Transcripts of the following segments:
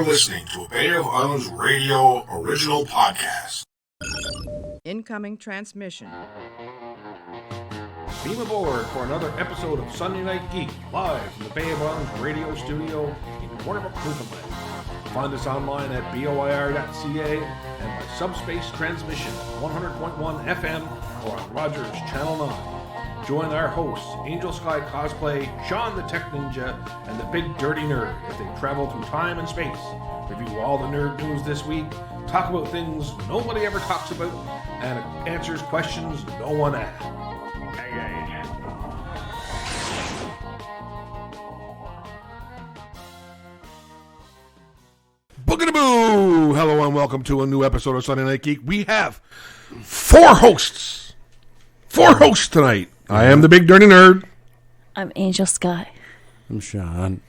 You're listening to a Bay of Islands Radio original podcast. Incoming transmission. Beam aboard for another episode of Sunday Night Geek, live from the Bay of Islands radio studio in Warnabrook, Newfoundland. Find us online at boir.ca and by subspace transmission 100.1 FM or on Rogers Channel 9. Join our hosts, Angel Sky Cosplay, Sean the Tech Ninja, and the Big Dirty Nerd as they travel through time and space, review all the nerd news this week, talk about things nobody ever talks about, and answers questions no one asks. Boogity-boo! Hello and welcome to a new episode of Sunday Night Geek. We have four hosts tonight. I am the Big Dirty Nerd. I'm Angel Sky. I'm Sean.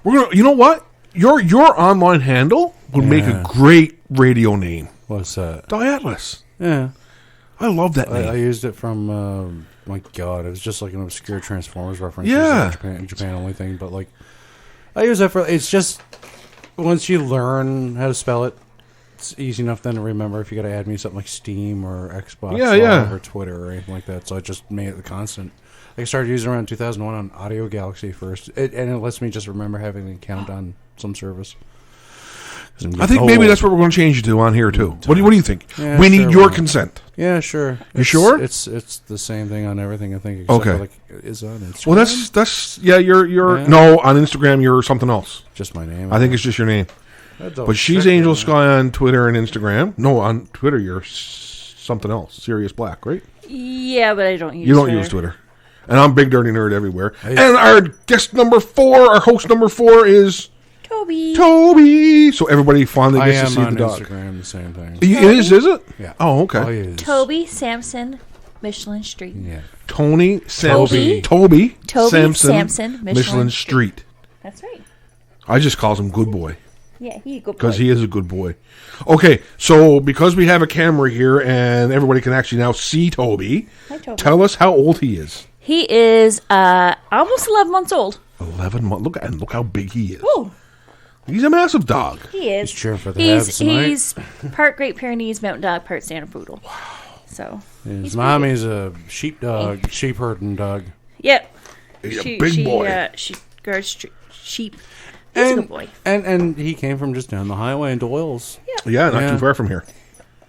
We're gonna, you know what? Your online handle would make a great radio name. What's that? Diatlas. Yeah. I love that name. I used it from, my God, it was just like an obscure Transformers reference. Yeah. It was a Japan only thing, but like, I use that for, it's just, once you learn how to spell it, it's easy enough then to remember if you got to add me something like Steam or Xbox Live or Twitter or anything like that. So I just made it the constant. I started using it around 2001 on Audio Galaxy first, and it lets me just remember having an account on some service. I think maybe that's what we're going to change it to on here too. What do you think? Yeah, we need your consent. Yeah, sure. You sure? It's the same thing on everything. I think. Except Okay. Like, is on Instagram. Well, that's You're no on Instagram. You're something else. Just my name. I think it's just your name. But she's Angel Sky on Twitter and Instagram. No, on Twitter you're something else. Sirius Black, right? Yeah, but I don't use You don't Twitter. use Twitter. And I'm Big Dirty Nerd everywhere. And our guest number 4, our host number 4 is Toby. So everybody finally gets to see the dog. Instagram, the same thing. It is it? Yeah. Oh, okay. Toby Sampson, Michelin Street. Yeah. Tony Sampson. Toby Sampson, Michelin Michelin Street. That's right. I just calls him Good Boy. Yeah, he's a good boy. Because he is a good boy. Okay, so because we have a camera here and everybody can actually now see Toby, Hi, Toby. Tell us how old he is. He is almost 11 months old. 11 months. Look how big he is. Ooh, He's a massive dog. he is. He's cheering for the Habs tonight. He's part Great Pyrenees Mountain Dog, part Santa Poodle. Wow. So His mommy's a sheep herding dog. yep. He's a big boy. She guards sheep. He's a good boy. And he came from just down the highway in Doyle's. Yeah, not too far from here.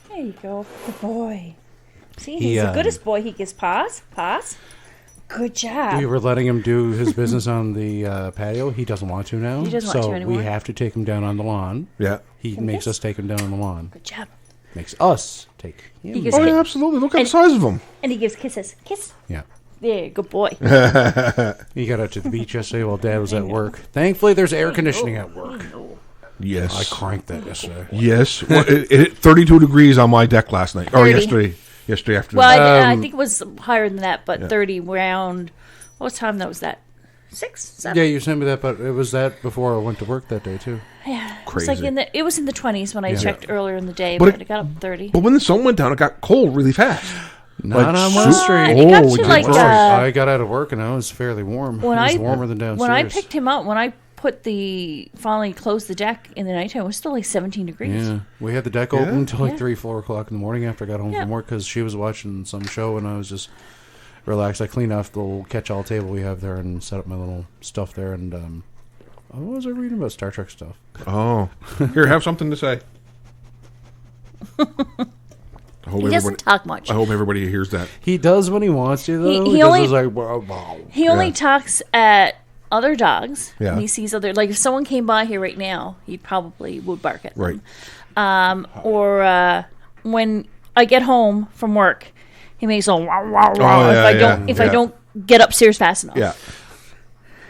There you go. Good boy. See, He, he's the goodest boy. He gives paws. Good job. We were letting him do his business on the patio. He doesn't want to now. He doesn't want to So anymore. we have to take him down on the lawn. Yeah. He makes us take him down on the lawn. Good job. Makes us take him. He gives Oh, ki- yeah, absolutely. Look at the and- size of him. And he gives kisses. Kiss. Yeah. There, good boy. He got out to the beach yesterday while Dad was at work. Thankfully, there's air conditioning at work. Yes. I cranked that yesterday. Yes. Well, it hit 32 degrees on my deck last night. Or 30. yesterday. Yesterday afternoon. Well, I think it was higher than that, but 30 round. What time that was that? 6? 7? Yeah, you sent me that, but it was that before I went to work that day too. Yeah. Crazy. It was in the 20s when I checked earlier in the day, But but it got up 30. But when the sun went down, it got cold really fast. Not on super- West Street. It got Oh, to my like gosh. I got out of work and I was fairly warm. when it was I warmer than downstairs. when I picked him up, when I finally closed the deck in the nighttime, it was still like 17 degrees. Yeah, we had the deck open until like Yeah. 3, 4 o'clock in the morning after I got home Yeah. from work because she was watching some show and I was just relaxed. I cleaned off the little catch-all table we have there and set up my little stuff there. And what was I reading about Star Trek stuff? Oh. Here, have something to say. I hope He doesn't talk much. I hope everybody hears that. He does when he wants to, though. He because only- it's like, wow. He only talks at other dogs. Yeah. And he sees other, like if someone came by here right now, he probably would bark at them. Right. Or when I get home from work, he makes a wow wow wow Oh, if I don't get upstairs fast enough. Yeah.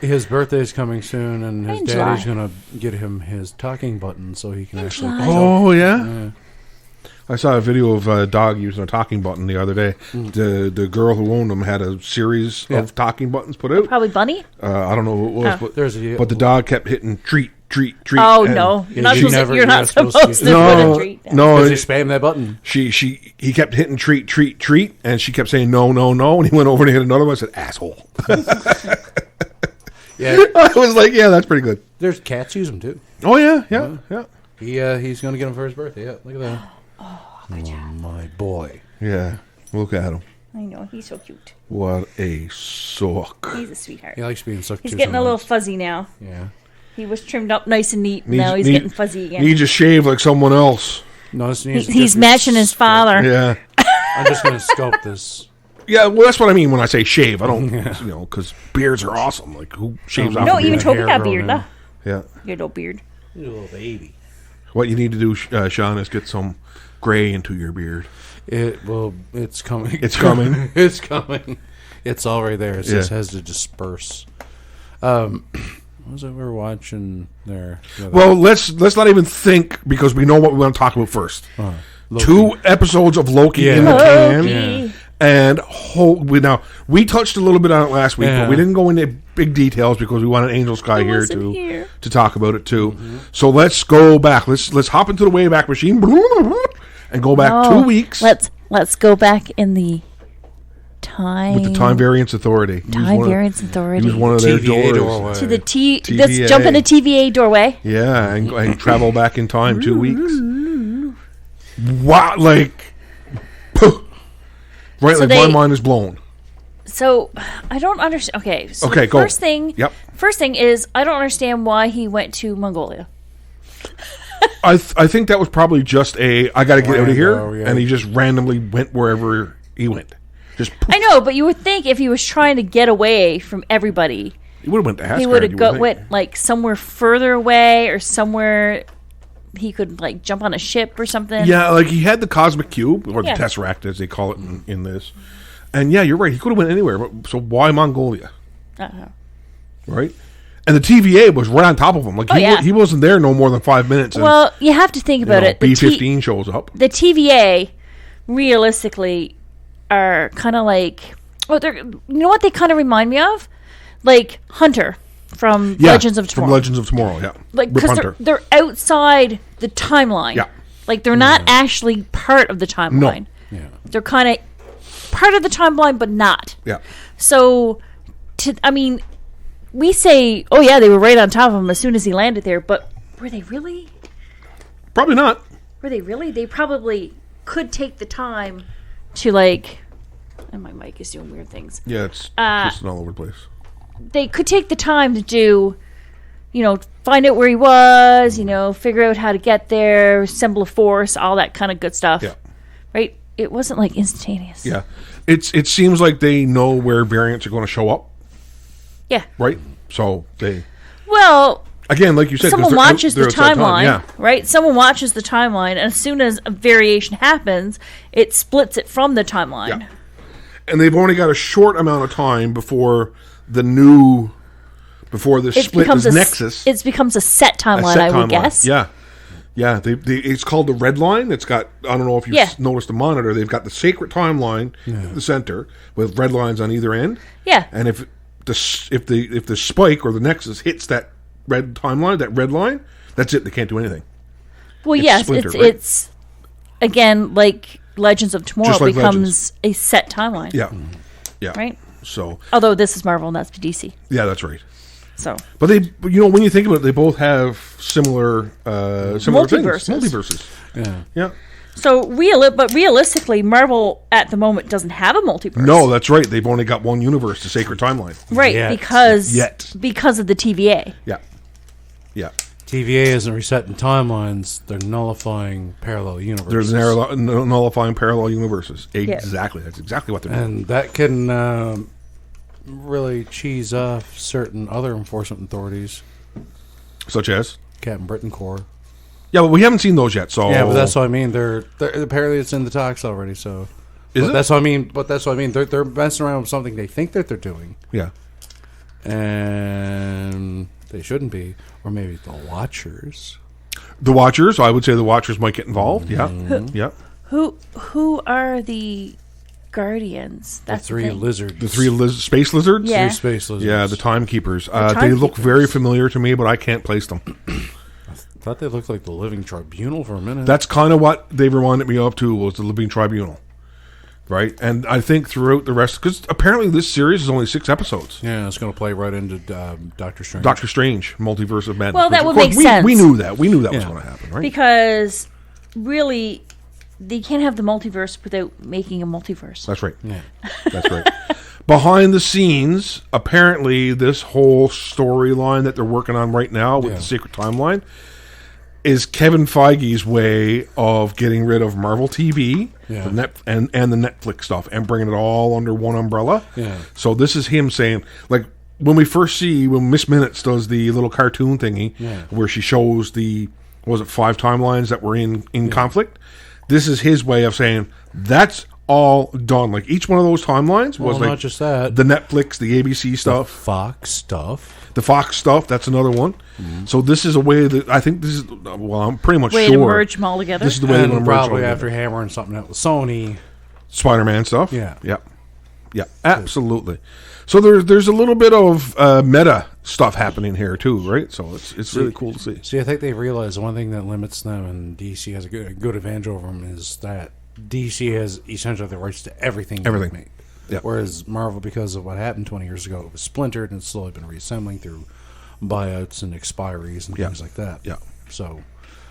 His birthday's coming soon, and his In daddy's July. going to get him his talking button so he can actually... July. Oh, yeah? I saw a video of a dog using a talking button the other day. The girl who owned them had a series of talking buttons put out. Probably Bunny. I don't know who it was, Oh. but the dog kept hitting treat. Oh and no! Yeah, You're not you supposed, never- you're not supposed to No, put a treat down. no. Because he spammed that button. He kept hitting treat, and she kept saying no, and he went over to hit another one and said asshole. Yeah, I was like, yeah, that's pretty good. there's cats use them too. Oh, yeah. He's going to get him for his birthday. Yeah, look at that. Oh, good job. My boy. Yeah, look at him. I know, he's so cute. What a sock. He's a sweetheart. He likes being sucked. He's getting a little fuzzy now. Yeah. He was trimmed up nice and neat, and now he's getting fuzzy again. Needs to shave like someone else. No, he's matching his father. Yeah. I'm just going to sculpt this. Yeah, well, that's what I mean when I say shave. I don't, because beards are awesome. Like, who shaves off No, a even beard? Toby got a beard, though. Yeah. Your little beard. You're a little baby. What you need to do, Sean, is get some gray into your beard. It's coming. It's coming. It's coming. It's already there. It just has to disperse. What was it we were watching there? Well, let's not even think, because we know what we want to talk about first. Loki. 2 episodes of Loki in the can. Loki. And we touched a little bit on it last week, but we didn't go into big details because we wanted Angel Sky here to talk about it too. Mm-hmm. So let's go back. Let's hop into the Wayback Machine and go back 2 weeks. Let's go back in the time with the Time Variance Authority. Time Variance Authority. He was one of their TVA doors. To the TVA. Let's jump in a TVA doorway. Yeah, and travel back in time 2 weeks. Wow, like, right? So like my mind is blown. So I don't understand. Okay, so okay, go. First thing is I don't understand why he went to Mongolia. I think that was probably just I got to get out of here, and he just randomly went wherever he went. Just poof. I know, but you would think if he was trying to get away from everybody, he would have went to Asgard. He would have went like somewhere further away or somewhere he could like jump on a ship or something. Yeah, like he had the Cosmic Cube or the Tesseract as they call it in this. And yeah, you're right. He could have went anywhere. But, so why Mongolia? Right? And the TVA was right on top of him. Like he wasn't there no more than 5 minutes. And, well, you have to think about it. B-15 shows up. The TVA, realistically, are kind of like, you know what they kind of remind me of? Like Hunter from Legends of Tomorrow. From Legends of Tomorrow, yeah. Like because they're outside the timeline. Yeah. Like they're not actually part of the timeline. No. Yeah. They're kind of part of the timeline, but not. Yeah. So, we say, oh yeah, they were right on top of him as soon as he landed there, but were they really? Probably not. Were they really? They probably could take the time to like, and my mic is doing weird things. Yeah, it's just all over the place. They could take the time to do, find out where he was, figure out how to get there, assemble a force, all that kind of good stuff. Yeah. Right? It wasn't like instantaneous. Yeah. It seems like they know where variants are going to show up. Yeah. Right? So they... Well... Again, like you said... Someone watches the timeline, right? Someone watches the timeline, and as soon as a variation happens, it splits it from the timeline. Yeah. And they've only got a short amount of time before the split is Nexus. It becomes a set timeline, I would guess. Yeah. Yeah, it's called the Red Line. It's got, I don't know if you've noticed the monitor, they've got the sacred timeline in the center with red lines on either end. Yeah. And if the spike or the Nexus hits that red timeline, that red line, that's it. They can't do anything. Well, yes, it's again like Legends of Tomorrow like becomes a set timeline. Yeah. Yeah. Right? So, although this is Marvel and that's DC. Yeah, that's right. So, but they, when you think about it, they both have similar multiverses. Things. Multiverses. Yeah. Yeah. So realistically, Marvel at the moment doesn't have a multiverse. No, that's right. They've only got one universe, the Sacred Timeline. Right, because of the TVA. Yeah. Yeah. TVA isn't resetting timelines; they're nullifying parallel universes. They're nullifying parallel universes. Exactly. Yeah. That's exactly what they're doing. And that can really cheese off certain other enforcement authorities, such as Captain Britain Corps. Yeah, but we haven't seen those yet. So yeah, but that's what I mean. They're apparently it's in the talks already. So that's what I mean. But that's what I mean. They're messing around with something they think that they're doing. Yeah, and they shouldn't be. Or maybe the Watchers. The Watchers. I would say the Watchers might get involved. Mm-hmm. Yeah. Who are the Guardians? That's the three lizards. The three space lizards? Yeah. 3 space lizards. Yeah, the Timekeepers. They look very familiar to me, but I can't place them. I thought they looked like the Living Tribunal for a minute. That's kind of what they reminded me of, too, was the Living Tribunal. right? And I think throughout the rest, because apparently this series is only 6 episodes. Yeah, it's going to play right into Doctor Strange. Doctor Strange, Multiverse of Madness. Well, that would Of course, make sense. We knew that. We knew that was going to happen, right? Because really, they can't have the multiverse without making a multiverse. That's right. Yeah. That's right. Behind the scenes, apparently, this whole storyline that they're working on right now with the Secret Timeline is Kevin Feige's way of getting rid of Marvel TV and the Netflix stuff and bringing it all under one umbrella. Yeah. So this is him saying, like, when Miss Minutes does the little cartoon thingy where she shows the, 5 timelines that were in conflict, this is his way of saying, that's all done. Like, each one of those timelines was like, not just that, the Netflix, the ABC stuff, the Fox stuff, that's another one. Mm-hmm. So this is a way that I think this is, I'm pretty much way sure. to merge them all together. This is the way they're going to merge probably them all after together. hammering something out with Sony. Spider-Man stuff. Yeah. Yeah, absolutely. So there's a little bit of meta stuff happening here too, right? So it's really cool to see. See, I think they realize one thing that limits them, and DC has a good advantage over them, is that DC has essentially the rights to everything. Everything. Make. Yeah. Whereas Marvel, because of what happened 20 years ago, it was splintered and it's slowly been reassembling through buyouts and expiries and things like that. Yeah. So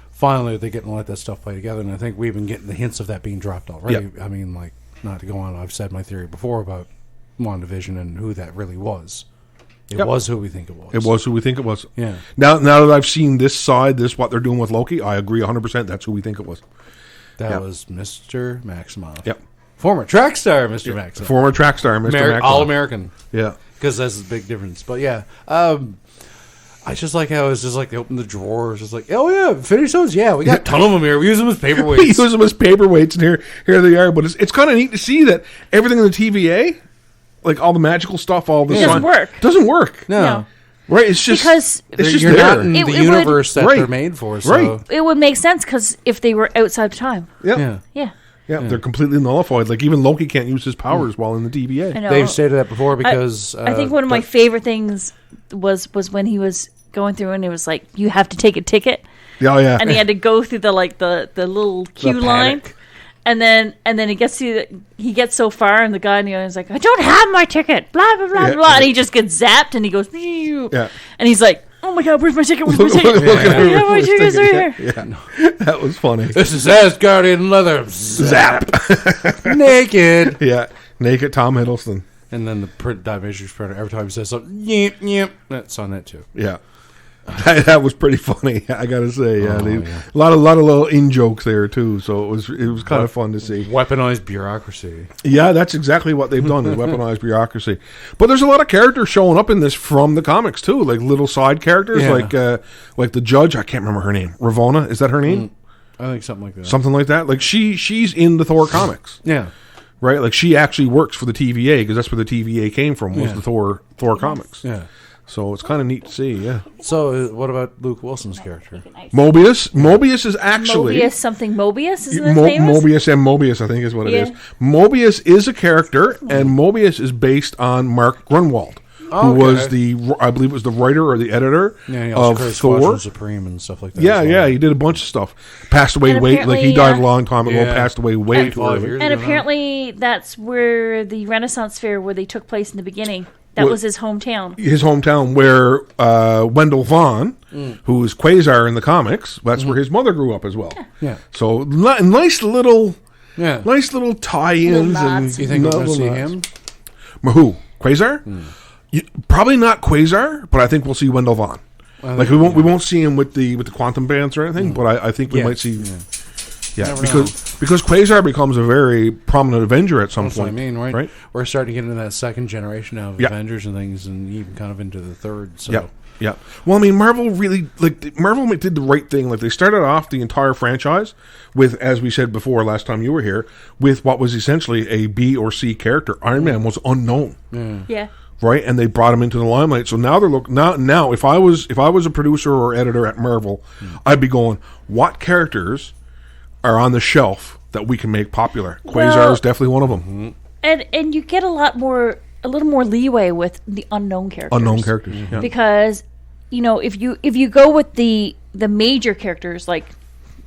finally, they're getting to let that stuff play together, and I think we've been getting the hints of that being dropped already. Yeah. I mean, like, not to go on, I've said my theory before about WandaVision and who that really was. It was who we think it was. It was who we think it was. Yeah. Now that I've seen this side, what they're doing with Loki, I agree 100%. That's who we think it was. That was Mr. Maximoff. Yep. Former track star, Mr. Maximoff. Former track star, Mr. Maximoff. All-American. Yeah. Because that's the big difference. But yeah, I just like how it's just like they open the drawers. It's like, oh yeah, finish those. Yeah, we got a ton of them here. We use them as paperweights. We use them as paperweights, and here they are. But it's kind of neat to see that everything in the TVA, like all the magical stuff, all this doesn't work. No. Right? It's just because it's just you're there. not in It the would- universe that Right. they're made for. So. Right. it would make sense because if they were outside of time. Yeah. Yeah, They're completely nullified. Like, even Loki can't use his powers while in the TVA. I know. They've stated that before because I think one of my favorite things was when he was going through and it was like, you have to take a ticket. Oh, yeah. And he had to go through the little queue line. panic. And then he gets so far, and the guy in the audience is like, I don't have my ticket, blah blah blah blah, and he just gets zapped, and he goes, and he's like, oh my god, where's my ticket? Where's my ticket? Yeah, my ticket's right here. Yeah. That was funny. This is Asgardian leather. Zap. Naked. Yeah. Naked Tom Hiddleston. And then the Dimension Spreader, every time he says something, yep, that's on that too. Yeah. That was pretty funny, I gotta say. Yeah, yeah. A lot of little in jokes there too, so it was kind of fun to see. Weaponized bureaucrocy. Yeah, that's exactly what they've done, is weaponized bureaucracy. But there's a lot of characters showing up in this from the comics too, like little side characters, like the judge. I can't remember her name. Ravonna, is that her name? I think something like that. Something like that. Like she's in the Thor comics. Yeah. Right? Like, she actually works for the TVA, because that's where the TVA came from, was the Thor comics. Yeah. So it's kind of neat to see, yeah. So what about Luke Wilson's character? Mobius is actually... Mobius, isn't it famous? Mobius and Mobius, I think, is what it is. Mobius is a character, and Mobius is based on Mark Grunwald, who was I believe it was the writer or the editor of Thor. Supreme and stuff like that. Yeah, he did a bunch of stuff. Passed away he died a long time ago, passed away way too early. And apparently that's where the Renaissance Fair, where they took place in the beginning, that was his hometown. His hometown, where Wendell Vaughn, who is Quasar in the comics, that's where his mother grew up as well. Yeah. So nice little tie-ins. And you think we're going to see him? Who? Quasar? Probably not Quasar, but I think we'll see Wendell Vaughn. Like, we won't see him with the quantum bands or anything, but I think we might see. Yeah, because Quasar becomes a very prominent Avenger at some point. What I mean, right? We're starting to get into that second generation now of Avengers and things, and even kind of into the third. So. Yeah. Well, I mean, Marvel did the right thing. Like, they started off the entire franchise with, as we said before last time you were here, with what was essentially a B or C character. Iron Man was unknown. Yeah. Right, and they brought him into the limelight. So now they're now. If I was a producer or editor at Marvel, I'd be going, what characters are on the shelf that we can make popular? Quasar is definitely one of them. And you get a little more leeway with the unknown characters. Yeah. Because if you go with the major characters like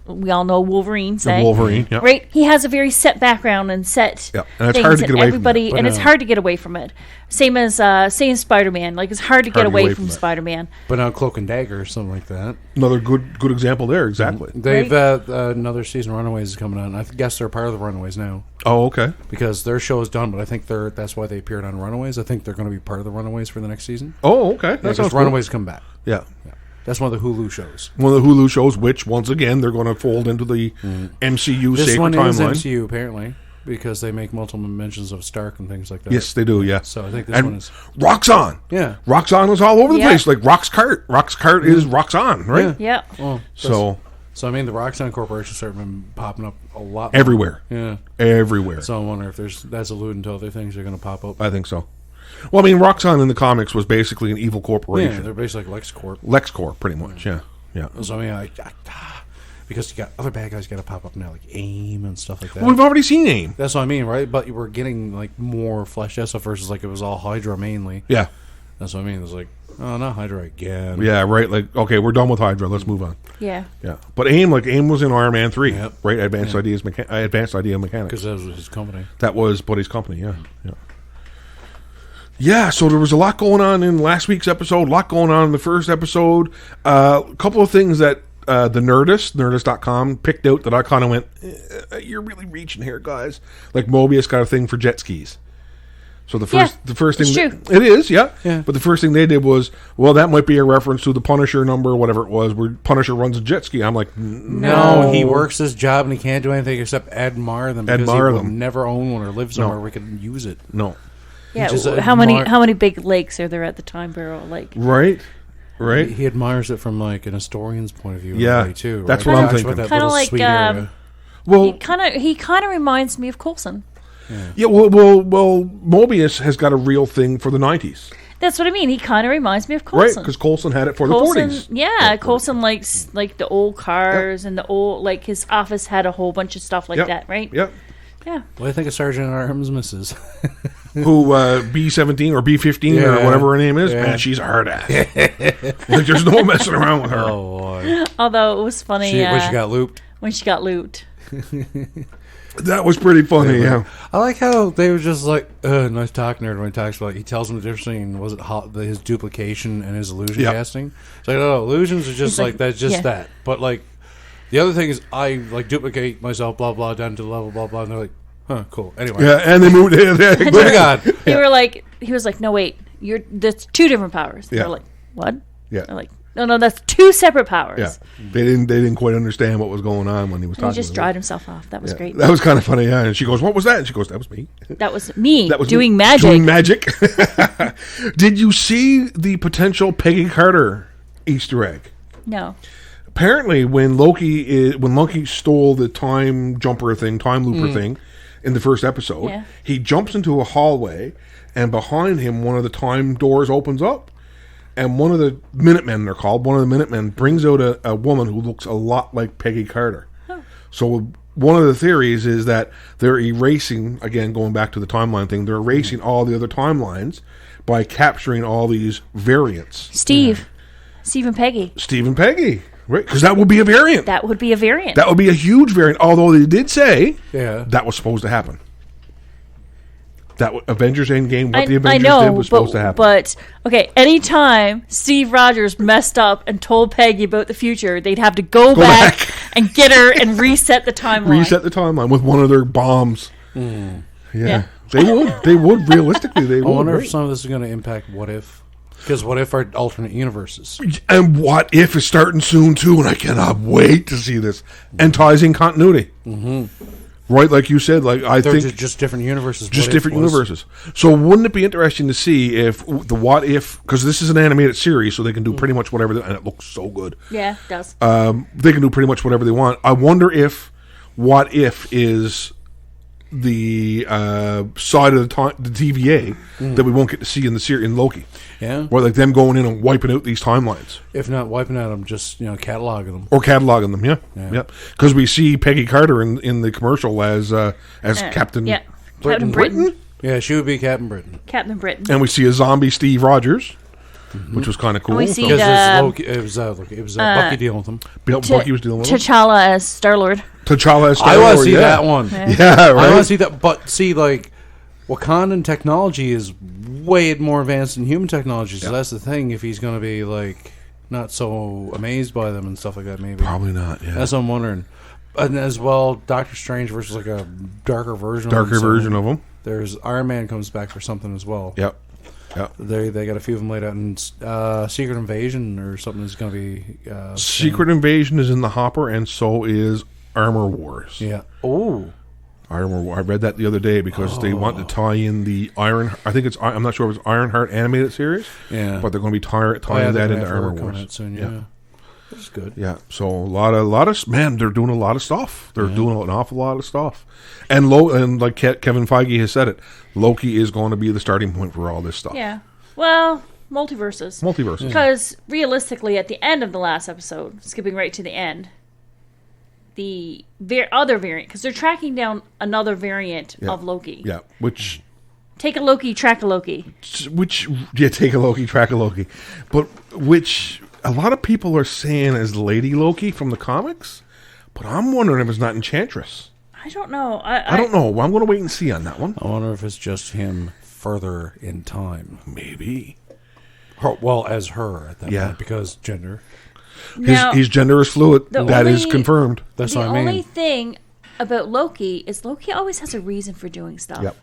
we all know Wolverine, say. Wolverine, yeah. Right? He has a very set background and set and it's things hard to get away everybody, from and it's hard to get away from it. Same as saying Spider-Man. Like, it's hard to get away from Spider-Man. But now Cloak and Dagger or something like that. Another good example there, exactly. They've another season of Runaways is coming on. I guess they're part of the Runaways now. Oh, okay. Because their show is done, but I think that's why they appeared on Runaways. I think they're going to be part of the Runaways for the next season. Oh, okay. That sounds Runaways come back. Yeah. That's one of the Hulu shows. One of the Hulu shows, which, once again, they're going to fold into the MCU this sacred one timeline. Is MCU, apparently, because they make multiple mentions of Stark and things like that. Yes, they do, yeah. So I think this one is... Roxxon. Yeah. Roxxon is all over the place. Like Rock's Cart. Rock's Cart is Roxxon, right? Yeah. Well, so, I mean, the Roxxon Corporation started popping up a lot more. Everywhere. Yeah. Everywhere. So I wonder if that's alluding to other things that are going to pop up. I think so. Well, I mean, Roxxon in the comics was basically an evil corporation. Yeah, they're basically like LexCorp. LexCorp, pretty much, yeah. So, I mean, because you got other bad guys got to pop up now, like AIM and stuff like that. Well, we've already seen AIM. That's what I mean, right? But we're getting, like, more fleshed out stuff versus, like, it was all Hydra mainly. Yeah. That's what I mean. It's like, oh, not Hydra again. Yeah, right. Like, okay, we're done with Hydra. Let's move on. Yeah. Yeah. But AIM was in Iron Man 3, right? Advanced Idea Mechanics. Because that was his company. That was Buddy's company, yeah. Yeah, so there was a lot going on in last week's episode, a lot going on in the first episode. A couple of things that the Nerdist.com picked out that I kind of went, you're really reaching here, guys. Like Mobius got a thing for jet skis. So the first thing it is, yeah. But the first thing they did was, well, that might be a reference to the Punisher number, whatever it was, where Punisher runs a jet ski. I'm like, no, he works his job and he can't do anything except admire them because he will never own one or live somewhere where we can use it. No. Yeah, how many big lakes are there at the Time Barrow Lake? Right. He admires it from like an historian's point of view. Yeah, too. Right? That's what I'm thinking. Kind of like, well, he kind of reminds me of Coulson. Yeah. Well, Mobius has got a real thing for the 90s. That's what I mean. He kind of reminds me of Coulson. Right, because Coulson had it for the 40s. Yeah, Coulson likes like the old cars and the old, like his office had a whole bunch of stuff like that, right? Yep. Yeah. What do you think of Sergeant Arms Mrs.? Who, B-17 or B-15 or whatever her name is? Yeah. Man, she's a hard ass. Like, there's no messing around with her. Oh, boy. Although it was funny. When she got looped. When she got looped. That was pretty funny, yeah. I like how they were just like, nice talking to her when he talks about, he tells them the difference between, was it his duplication and his illusion casting? It's like, no, illusions are just like that, that. But, like, the other thing is, I, like, duplicate myself, blah, blah, down to the level, blah, blah, and they're like, huh, cool. Anyway. Yeah, and they moved in. God. He was like, no, wait, that's two different powers. They were like, what? Yeah. They're like, no, that's two separate powers. Yeah. They didn't quite understand what was going on when he was talking. He just dried himself off. That was great. That was kind of funny, yeah. And she goes, what was that? And she goes, that was me. That was me doing magic. Doing magic. Did you see the potential Peggy Carter Easter egg? No. Apparently, when Loki stole the time looper thing in the first episode, he jumps into a hallway, and behind him, one of the time doors opens up, and one of the Minutemen, they're called, one of the Minutemen brings out a woman who looks a lot like Peggy Carter. Huh. So one of the theories is that they're erasing, again, going back to the timeline thing, they're erasing all the other timelines by capturing all these variants. Steve and Peggy. Steve and Peggy. Right, because that would be a variant. That would be a variant. That would be a huge variant. Although they did say that was supposed to happen. That Avengers Endgame, what the Avengers did was supposed to happen. But okay, anytime Steve Rogers messed up and told Peggy about the future, they'd have to go back and get her and reset the timeline. Reset the timeline with one of their bombs. Yeah. They would realistically. They would. I wonder if some of this is going to impact What If. Because What If are alternate universes? And What If is starting soon, too, and I cannot wait to see this. And ties in continuity. Mm-hmm. Right, like you said, I think... just different universes. Just different universes. So wouldn't it be interesting to see if the What If... Because this is an animated series, so they can do pretty much whatever... and it looks so good. Yeah, it does. They can do pretty much whatever they want. I wonder if What If is the side of the TVA that we won't get to see in the series in Loki. Yeah. Or like them going in and wiping out these timelines. If not wiping out them, just cataloging them. Or cataloging them, yeah. Because we see Peggy Carter in the commercial as Captain Captain Britain. Yeah, she would be Captain Britain. Captain Britain. And we see a zombie Steve Rogers. which was kind of cool. we see Because the- it was Bucky dealing with him. Bucky was dealing with him. T'Challa as Star-Lord. T'Challa as I want to Star-Lord, see that one. Yeah, right. I want to see that. But see, like, Wakandan technology is way more advanced than human technology. So that's the thing. If he's going to be like not so amazed by them and stuff like that, maybe Probably not. Yeah. that's what I'm wondering. And as well, Doctor Strange versus like a darker version. Darker of him. version of him. There's Iron Man comes back for something as well. Yep. Yep. They got a few of them laid out, and Secret Invasion or something is going to be. Secret Invasion is in the hopper, and so is Armor Wars. Yeah. Oh. Armor War. I read that the other day because they want to tie in the Iron. I think it's. I'm not sure if it's Ironheart animated series. Yeah. But they're going to be tying that into Armor Wars soon. Yeah. That's good. Yeah, so a lot of man, they're doing a lot of stuff. They're doing an awful lot of stuff, and like Kevin Feige has said it, Loki is going to be the starting point for all this stuff. Yeah. Well, multiverses. Because realistically, at the end of the last episode, skipping right to the end, the other variant, because they're tracking down another variant of Loki. Yeah, which take a Loki, track a Loki. Take a Loki, track a Loki, but which. A lot of people are saying is Lady Loki from the comics, but I'm wondering if it's not Enchantress. I don't know. I don't know. I'm going to wait and see on that one. I wonder if it's just him further in time. Maybe. As her at that point, because gender. His gender is fluid. That is confirmed. That's what I mean. The only thing about Loki is Loki always has a reason for doing stuff. Yep.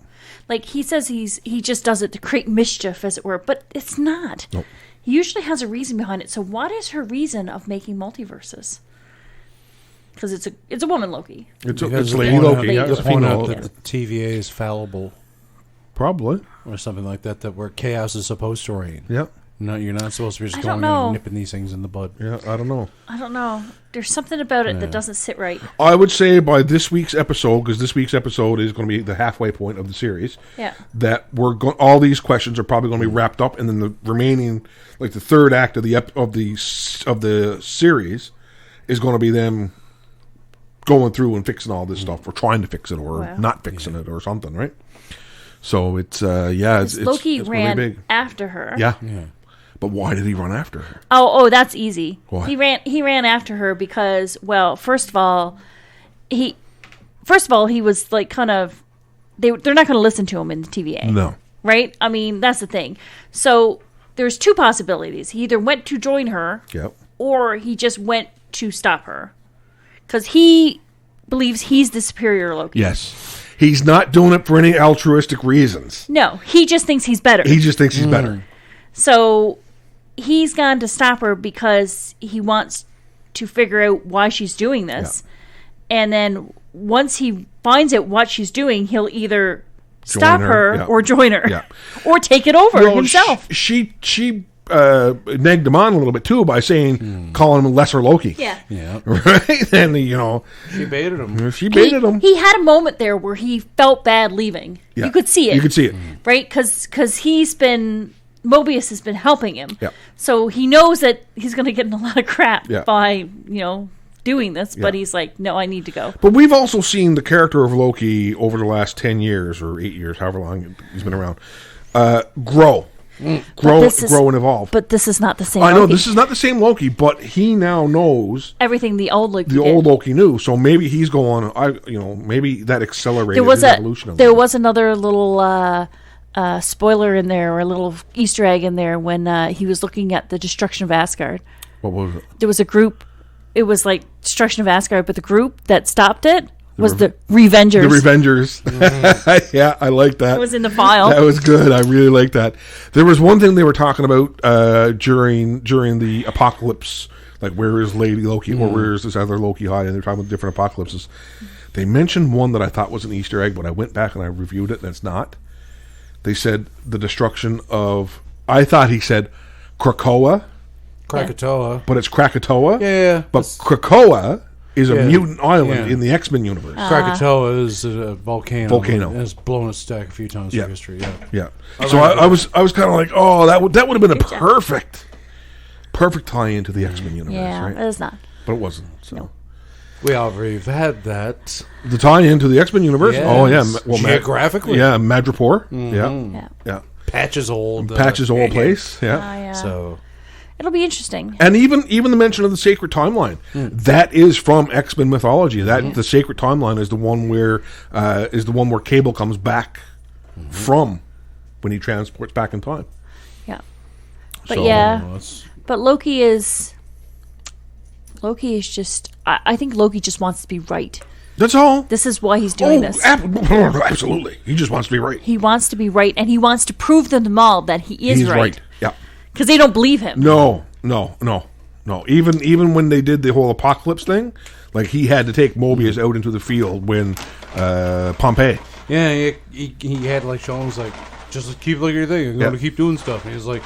Like he says he just does it to create mischief, as it were, but it's not. Nope. He usually has a reason behind it. So what is her reason of making multiverses? Because it's a woman Loki. It's Lady Loki. The Yeah, point out that the TVA is fallible. Probably. Or something like that where chaos is supposed to reign. Yep. No, you're not supposed to be just I don't going in know. and nipping these things in the bud. Yeah, I don't know. There's something about it that doesn't sit right. I would say by this week's episode, because this week's episode is going to be the halfway point of the series. Yeah. That all these questions are probably going to be wrapped up, and then the remaining, like the third act of the series, is going to be them going through and fixing all this stuff, or trying to fix it, or not fixing it, or something, right? So it's Loki it's ran really big. after her. Yeah. But why did he run after her? Oh, that's easy. Why? He ran after her because, well, first of all, he was like kind of they're not going to listen to him in the TVA. No. Right? I mean, that's the thing. So there's two possibilities. He either went to join her, or he just went to stop her, because he believes he's the superior Loki. Yes. He's not doing it for any altruistic reasons. No, he just thinks he's better. He just thinks he's better. So he's gone to stop her because he wants to figure out why she's doing this. Yeah. And then once he finds out what she's doing, he'll either stop her or join her or take it over himself. She negged him on a little bit too by saying, calling him Lesser Loki. Yeah. Right? And, she baited him. He had a moment there where he felt bad leaving. Yeah. You could see it. Right? Because Mobius has been helping him. Yeah. So he knows that he's going to get in a lot of crap by, doing this, but he's like, no, I need to go. But we've also seen the character of Loki over the last 10 years or 8 years, however long he's been around, grow and evolve. But this is not the same I know, Loki. this is not the same Loki, but he now knows everything the old Loki old Loki knew. So maybe he's going, maybe that accelerated his evolution. There was another little spoiler in there, or a little Easter egg in there, when he was looking at the destruction of Asgard. What was it? There was a group. It was like destruction of Asgard, but the group that stopped it was the Revengers. The Revengers. Yeah, I like that. It was in the file. That was good. I really like that. There was one thing they were talking about during the apocalypse, like where is Lady Loki or where is this other Loki hiding? They're talking about different apocalypses. They mentioned one that I thought was an Easter egg, but I went back and I reviewed it, and it's not. They said the destruction of... I thought he said Krakoa. Krakatoa. But it's Krakatoa. Yeah. But Krakoa is a mutant island in the X-Men universe. Krakatoa is a volcano. It has blown its stack a few times in history. Yeah. So I was kind of like, oh, that would have been a perfect tie into the X-Men universe. Yeah, right? it is not. But it wasn't. So. No. We already had that. The tie into the X-Men universe? Yes. Oh, yeah. Well, geographically? Madripoor. Mm-hmm. Yeah. Patch's old place. Yeah. Yeah. So It'll be interesting. And even the mention of the sacred timeline, that is from X-Men mythology. That the sacred timeline is the one where Cable comes back from when he transports back in time. Yeah. But So, but Loki is just, I think Loki just wants to be right. That's all. This is why he's doing this. Absolutely. He just wants to be right. He wants to be right, and he wants to prove to them all that he is He's right. Yeah. Because they don't believe him. No. Even when they did the whole apocalypse thing, like he had to take Mobius out into the field when Pompeii. Yeah, he had like show him like, just keep looking at your thing. I'm going to keep doing stuff. And he's like,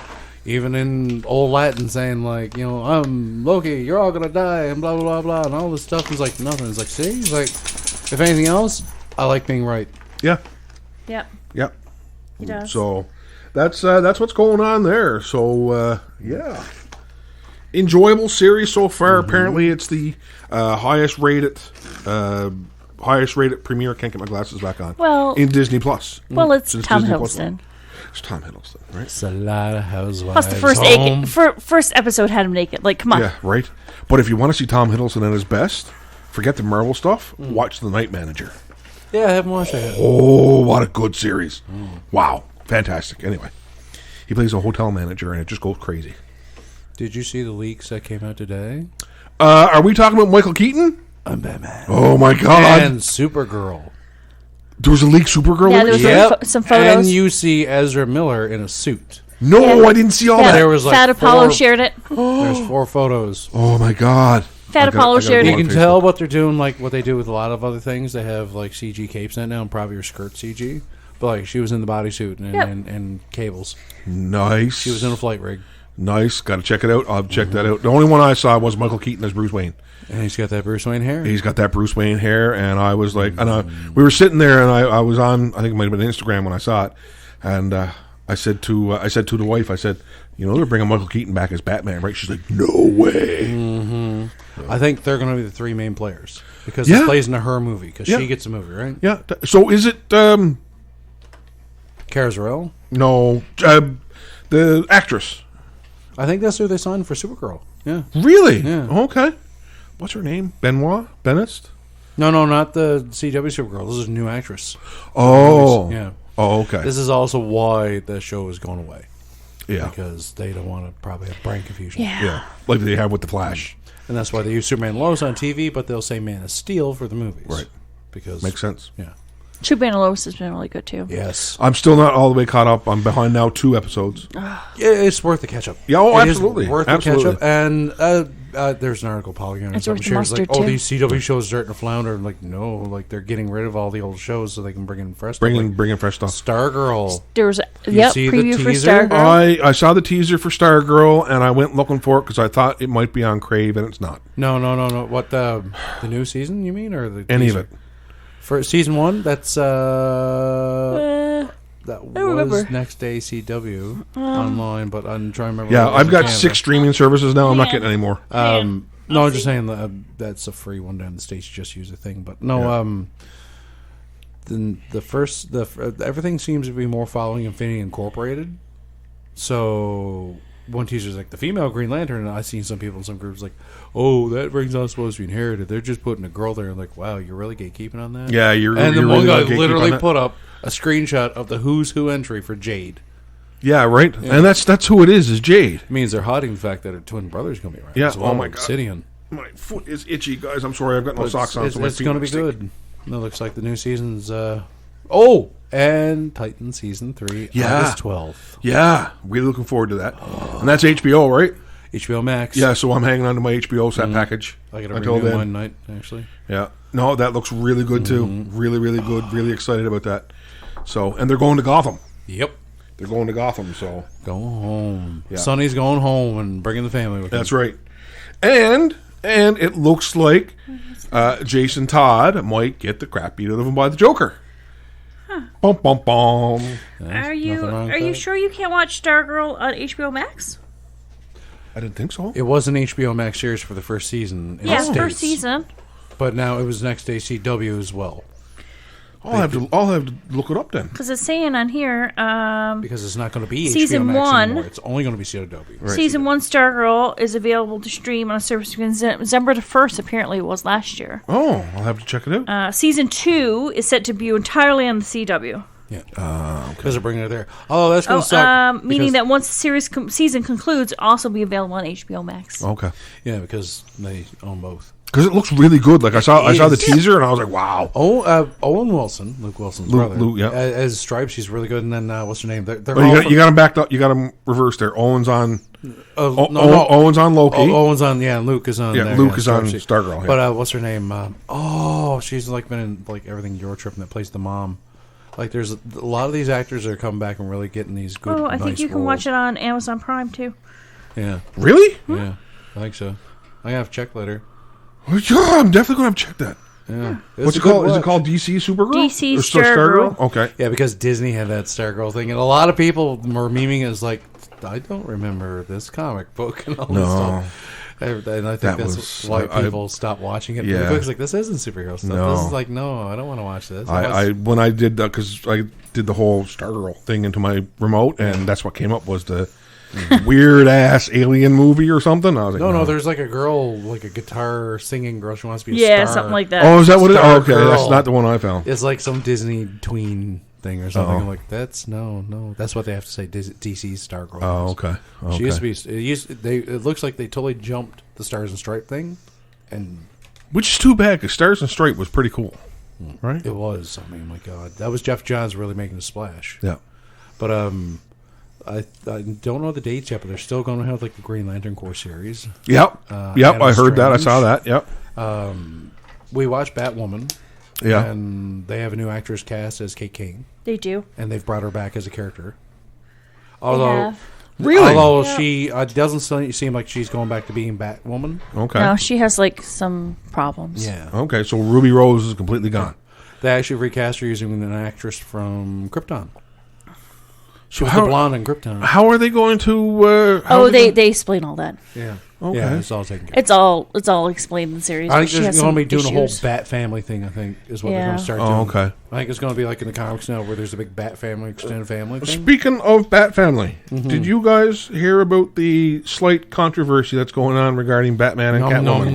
even in old Latin, saying like, I'm Loki, you're all gonna die, and blah blah blah blah, and all this stuff. He's like, nothing. He's like, see, he's like, if anything else, I like being right. Yeah. Yep. Yep. He does. So that's what's going on there. So yeah, enjoyable series so far. Apparently, it's the highest rated premiere. Can't get my glasses back on. Well, in Disney Plus. Well, it's So Tom Disney Plus Hiddleston. One. It's Tom Hiddleston, right? It's a lot of housewives. Plus, the first episode had him naked. Like, come on. Yeah, right. But if you want to see Tom Hiddleston at his best, forget the Marvel stuff. Watch The Night Manager. Yeah, I haven't watched that. Oh, what a good series! Wow, fantastic. Anyway, he plays a hotel manager, and it just goes crazy. Did you see the leaks that came out today? Are we talking about Michael Keaton? I'm Batman. Oh my God! And Supergirl. There was a leak Supergirl. Yeah, there was some photos. And you see Ezra Miller in a suit. No, I didn't see all that. There was like Fat Apollo shared it. There's 4 photos. Oh my God! Fat Apollo shared You it. can tell what they're doing, like what they do with a lot of other things. They have like CG capes in it now, and probably your skirt CG. But like she was in the bodysuit and cables. Nice. She was in a flight rig. Nice. Got to check it out. I'll check that out. The only one I saw was Michael Keaton as Bruce Wayne. And he's got that Bruce Wayne hair. He's got that Bruce Wayne hair, and I was like, we were sitting there, and I was on, I think it might have been Instagram when I saw it, and I said to the wife, I said, they're bringing Michael Keaton back as Batman, right? She's like, no way. Mm-hmm. I think they're going to be the 3 main players because it plays into her movie because she gets a movie, right? Yeah. So is it Cara Zor-El? No, the actress. I think that's who they signed for Supergirl. Yeah. Really? Yeah. Okay. What's her name? Bennett? No, not the CW Supergirl. This is a new actress. Oh. Yeah. Oh, okay. This is also why the show is going away. Yeah. Because they don't want to probably have brain confusion. Yeah. Like they have with the Flash. And that's why they use Superman and Lois on TV, but they'll say Man of Steel for the movies. Right. Because makes sense. Yeah. Superman and Lois has been really good too. Yes. I'm still not all the way caught up. I'm behind now 2 episodes. Yeah, it's worth the catch up. Yeah, absolutely. It is worth the catch up. And there's an article Polygon it's worth the shares like, mustard, too. these CW shows are starting to flounder. Like, no, like they're getting rid of all the old shows so they can bring in fresh stuff. Bring fresh stuff. Stargirl. There was see the preview for teaser? Stargirl. I saw the teaser for Stargirl, and I went looking for it because I thought it might be on Crave, and it's not. No. What the new season? You mean, or the any teaser? of it? For season 1, that's that remember. was Next Day CW online, but I'm trying to remember. Yeah, what it was I've in got Canada. 6 streaming services now. I'm not getting any more. No, I'm just saying that's a free one down in the States. You just use a thing, but no. Then everything seems to be more following Infinity Incorporated. So one teaser's like the female Green Lantern, and I've seen some people in some groups like, oh, that ring's not supposed to be inherited. They're just putting a girl there. And like, wow, you're really gatekeeping on that? Yeah, you're. And you're the one really guy gatekeep literally on that? put up a screenshot of the Who's Who entry for Jade. Yeah, right. Yeah. And that's who it is Jade. It means they're hiding the fact that her twin brother's going to be around. Yeah. As well, Oh my God. Obsidian. My foot is itchy, guys. I'm sorry. I've got no socks on. It's so going to be good. It looks like the new season's. And Titan season 3, August 12th. Yeah, really looking forward to that. And that's HBO, right? HBO Max. Yeah, so I'm hanging on to my HBO set package. I got to until renew then. one night, actually. Yeah. No, that looks really good, too. Really, really good. Really excited about that. So, and they're going to Gotham. Yep. They're going to Gotham, so. Going home. Yeah. Sonny's going home and bringing the family with him. That's right. And it looks like Jason Todd might get the crap beat out of him by the Joker. Bum, bum, bum. Are you sure you can't watch Stargirl on HBO Max? I didn't think so. It was an HBO Max series for the first season. In the Yeah, States. first season. But now it was Next Day CW as well. I'll have to look it up then. Because it's saying on here, because it's not going to be Season HBO Max 1. anymore. It's only going to be CW. Right. Season 1 Stargirl is available to stream on a service December the 1st, apparently it was last year. Oh, I'll have to check it out. Season 2 is set to be entirely on the CW. Yeah. Because they're bringing it there. Oh, that's going to suck. Meaning that once the series season concludes, it'll also be available on HBO Max. Okay. Yeah, because they own both. Because it looks really good. Like I saw the teaser and I was like, wow. Owen Wilson, Luke Wilson's brother, yeah. as Stripes, she's really good. And then what's her name? You got him backed up. You got him reversed there. Owen's on. Owen's on Loki. Owen's on. Yeah, Luke is on. Yeah, there, Luke is on Stargirl. Yeah. But what's her name? She's like been in like everything Eurotrip and that plays the mom. Like there's a lot of these actors that are coming back and really getting these good. I think you can watch it on Amazon Prime too. Yeah. Really? Yeah, I think so. I'm gonna have to check later. Yeah, I'm definitely going to have to check that. Yeah. What's it called? Is it called DC Supergirl? DC Stargirl. Okay. Yeah, because Disney had that Stargirl thing, and a lot of people were memeing it as like, I don't remember this comic book and all this stuff. And I think that's why people stopped watching it. Yeah. Because like, this isn't superhero stuff. No. This is like, no, I don't want to watch this. When I did that, because I did the whole Stargirl thing into my remote, and that's what came up was the weird ass alien movie or something. I was like, no, there's like a girl, like a guitar singing girl. She wants to be a star. Yeah, something like that. Oh, is that what it is? Star Oh, okay, Girl. that's not the one I found. It's like some Disney tween thing or something. I'm like, that's no. That's what they have to say. DC's Stargirl. Oh, okay. She used to be. It looks like they totally jumped the Stars and Stripe thing, and which is too bad because Stars and Stripe was pretty cool, right? it was. I mean, my God, that was Jeff Johns really making a splash. Yeah. But I don't know the dates yet, but they're still going to have like the Green Lantern Corps series. Yep. Yep. I heard that. I saw that. Yep. We watched Batwoman. Yeah. And they have a new actress cast as Kate King, They do. and they've brought her back as a character. Really? Although she doesn't seem like she's going back to being Batwoman. Okay. No, she has like some problems. Yeah. Okay. So Ruby Rose is completely gone. They actually recast her using an actress from Krypton. She was how- the blonde in Krypton. How are they going to? They explain all that. Yeah. Okay. Yeah, it's all taken care of. It's all explained in the series. I think She they're has going to some be doing a whole issues. Bat family thing, I think, is what they're Yeah. going to start doing. Oh, okay. I think it's going to be like in the comics now where there's a big Bat family, extended family thing. Speaking of Bat Family, did you guys hear about the slight controversy that's going on regarding Batman and Catwoman?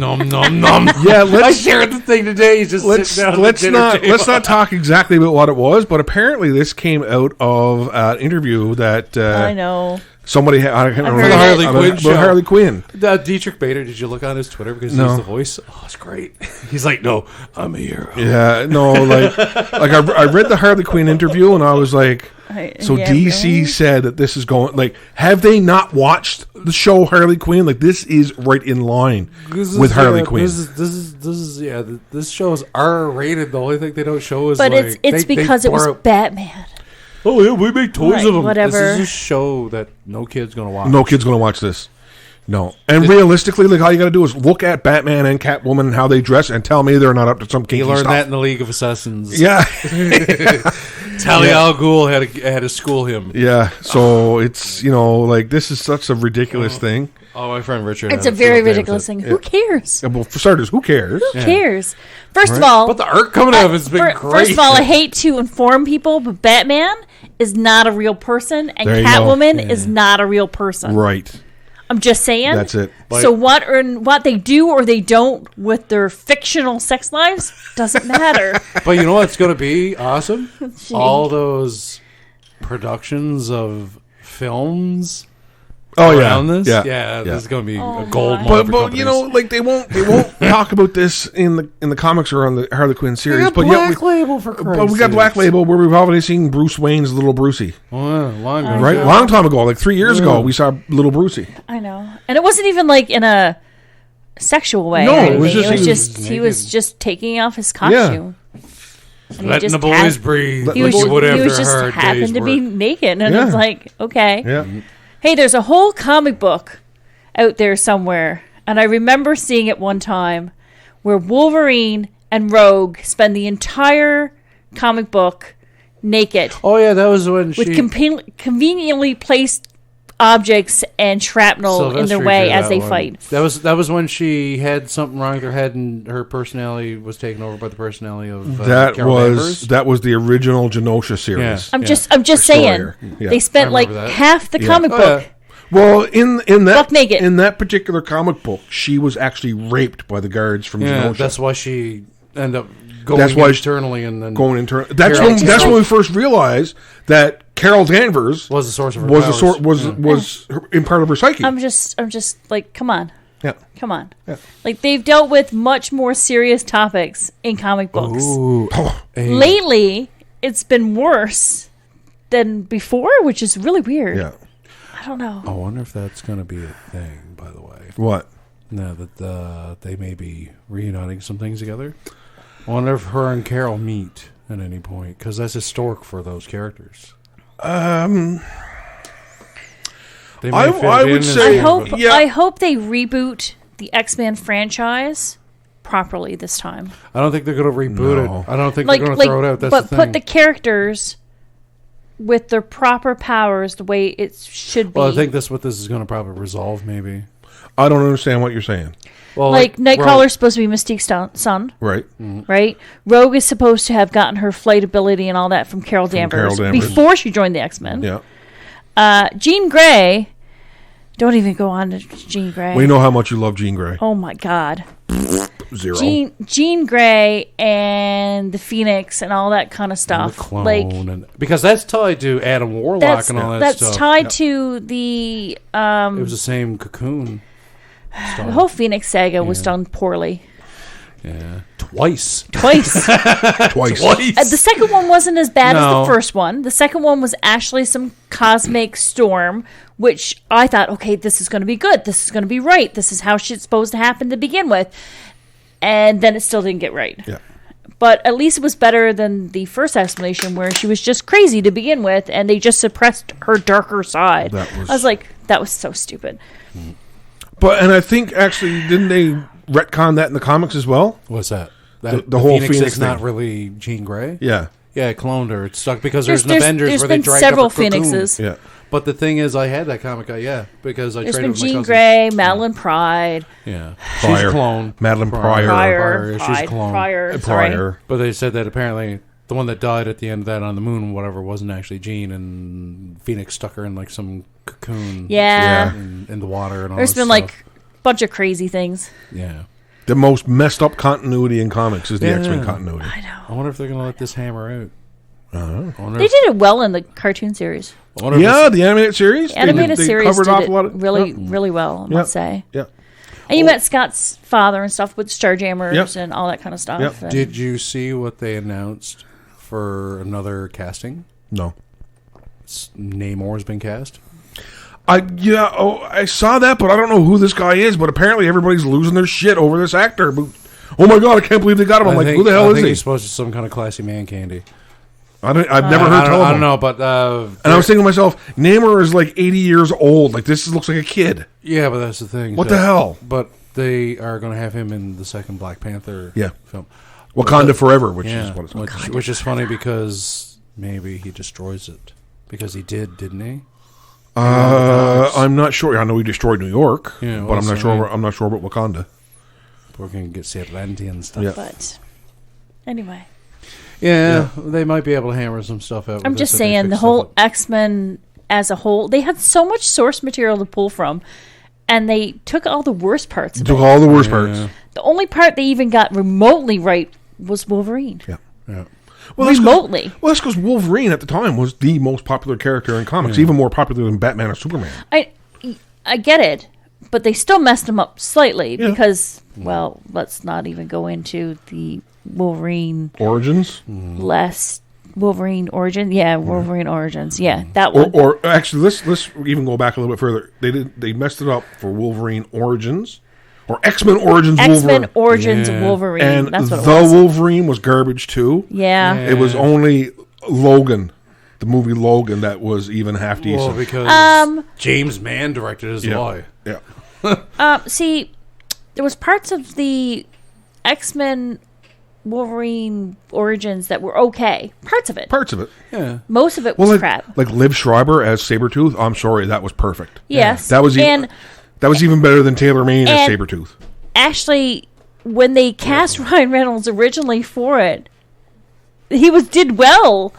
Nom. Yeah, I shared the thing today. He's just sitting down at the dinner table. let's not talk exactly about what it was, but apparently this came out of an interview that I know. somebody had. I can't remember heard the it. Harley Quinn show. Harley Quinn. Dietrich Bader, did you look on his Twitter because No. he's the voice? Oh, it's great. He's like, no, I'm a hero. Yeah, no, like I read the Harley Quinn interview and I was like, so yeah, DC really? said that this is going like, have they not watched the show Harley Quinn? Like this is right in line with Harley Quinn. This show is R-rated. The only thing they don't show is But like, it's because it was Batman. Oh yeah, we make toys Right, of them. whatever. This is a show that no kid's gonna watch. No kid's going to watch this. No. And realistically, like all you got to do is look at Batman and Catwoman and how they dress and tell me they're not up to some kinky You learned stuff. that in the League of Assassins. Yeah. Talia al Ghul had to school him. Yeah. So it's, like this is such a ridiculous thing. Oh, my friend Richard. It's had a very field day with ridiculous it. thing. Who cares? Yeah, well, for starters, who cares? Who cares? First of all, But the art coming out of it's been great. First of all, I hate to inform people, but Batman is not a real person, and There you go. Catwoman is not a real person. Right. I'm just saying. That's it. So what they do or they don't with their fictional sex lives doesn't matter. But you know what's going to be awesome? All those productions of films Oh yeah. around this. Yeah. Yeah, this is going to be Oh, a gold my. mine But for but companies. like they won't talk about this in the comics or on the Harley Quinn series. got But yet Black Label for but Christ's we got Black sakes. Label where we've already seen Bruce Wayne's little Brucey. Oh, yeah, long ago. Right? Yeah. Long time ago, like 3 years ago, we saw little Brucey. I know, and it wasn't even like in a sexual way. No, or it was anything. just- he was just taking off his costume. And he Letting just the boys breathe. He was, like you would he after was a just hard happened day's to be work. naked, and Yeah. it's like, okay. Yeah. Hey, there's a whole comic book out there somewhere, and I remember seeing it one time where Wolverine and Rogue spend the entire comic book naked Oh yeah, that was when with she. conveniently placed objects and shrapnel in their Sylvester way did as that they one. fight. That was when she had something wrong with her head and her personality was taken over by the personality of Carol Danvers. That was the original Genosha series. Yeah. I'm just saying Yeah. they spent like that. half the comic book. Well, in that Buck naked. in that particular comic book, she was actually raped by the guards from Genosha. That's why she ended up going That's why internally and then going internally. That's Carol- when we first realized that Carol Danvers was the source of her was powers. was in part of her psyche. I'm just like, come on. Yeah. Come on. Yeah. Like, they've dealt with much more serious topics in comic books. Ooh. Hey. Lately, it's been worse than before, which is really weird. Yeah. I don't know. I wonder if that's going to be a thing, by the way. What? Now that they may be reuniting some things together. I wonder if her and Carol meet at any point, because that's historic for those characters. They may I fit would in as say- I well, hope Yeah. I hope they reboot the X-Men franchise properly this time. I don't think they're going to reboot No. it. I don't think Like, they're going to like, throw it out. That's but the thing. put the characters with their proper powers the way it should be. Well, I think that's what this is going to probably resolve, maybe. I don't understand what you're saying. Well, like Nightcrawler's supposed to be Mystique's son, Right. right? Rogue is supposed to have gotten her flight ability and all that from Carol Danvers, Carol Danvers. before she joined the X-Men. Yeah. Jean Grey, don't even go on to Jean Grey. We know how much you love Jean Grey. Oh my God. Zero. Jean Grey and the Phoenix and all that kind of the stuff. clone, Like, and, because that's tied to Adam Warlock and all that that's stuff. tied to the It was the same Cocoon the stuff. whole Phoenix saga was done poorly. Yeah, twice. Twice. The second one wasn't as bad as No. the first one. The second one was actually some cosmic storm, which I thought, okay, this is going to be good. This is going to be right. This is how shit's supposed to happen to begin with. And then it still didn't get right. Yeah. But at least it was better than the first explanation where she was just crazy to begin with and they just suppressed her darker side. I was like, that was so stupid. And I think actually, didn't they retcon that in the comics as well? What's that? The whole Phoenix is not thing. really Jean Grey. Yeah. Yeah, it cloned her. It's stuck because there's an Avengers there's where they been dragged several up her Cocoon. Phoenixes. Yeah. But the thing is, I had that comic, because I There's traded been with my Jean cousin. Grey, Madeline Pride, Yeah, Pryor. she's a clone. Madeline Pryor. Pryor. She's a clone. Pryor, sorry. Pryor. But they said that apparently the one that died at the end of that on the moon, whatever, wasn't actually Jean, and Phoenix stuck her in like some cocoon. Yeah. In the water and all. There's that been stuff. like a bunch of crazy things. Yeah. The most messed up continuity in comics is the Yeah. X-Men continuity. I know. I wonder if they're gonna let this hammer out. I wonder They if- did it well in the cartoon series. I wonder if Yeah, this- the animated series. The animated they series covered did off it a lot of really, Yeah. really well, I must say. Yeah. And you met Scott's father and stuff with Starjammers Yep. and all that kind of stuff. Yep. And Did you see what they announced for another casting? No. Namor's been cast. I saw that, but I don't know who this guy is. But apparently, everybody's losing their shit over this actor. But, oh my god, I can't believe they got him! I'm like, who the hell I is think he? he's supposed to be some kind of classy man candy. I've never heard tell of him. I don't know, but And I was thinking to myself, Namor is like 80 years old. Like this looks like a kid. yeah, but that's the thing. What the hell? But they are going to have him in the second Black Panther Yeah. film. Wakanda Forever, which Yeah, is what it's called. which is funny because maybe he destroys it because he didn't he? I'm not sure. I know he destroyed New York, Yeah, but I'm not so, sure. yeah. I'm not sure about Wakanda. We're going to get Atlantean stuff. Yeah. But anyway, Yeah, they might be able to hammer some stuff out. I'm with just this if they saying fix the stuff whole up. X-Men as a whole, they had so much source material to pull from, and they took all the worst parts of Took it. all the worst parts. The only part they even got remotely right was Wolverine. Yeah. Yeah. Well, that's 'cause- Remotely. Well, that's because Wolverine at the time was the most popular character in comics, even more popular than Batman or Superman. I get it, but they still messed him up slightly Yeah. because, well, let's not even go into the Wolverine Origins, Wolverine origin. Yeah, Wolverine origins. Yeah, that one. or actually, let's even go back a little bit further. They messed it up for Wolverine Origins or X-Men Origins. X-Men Wolverine. Origins Yeah. Wolverine. And That's what it the was. Wolverine was garbage too. Yeah. It was only Logan, the movie Logan, that was even half decent. Well, because Um, James Mann directed as why. Yeah. See, there was parts of the X-Men Wolverine Origins that were okay. Parts of it. Yeah. Most of it was crap. Like Liv Schreiber as Sabretooth, I'm sorry, that was perfect. Yes. That was even better than Taylor Mayne as Sabretooth. Actually, when they cast Ryan Reynolds originally for it, he did well,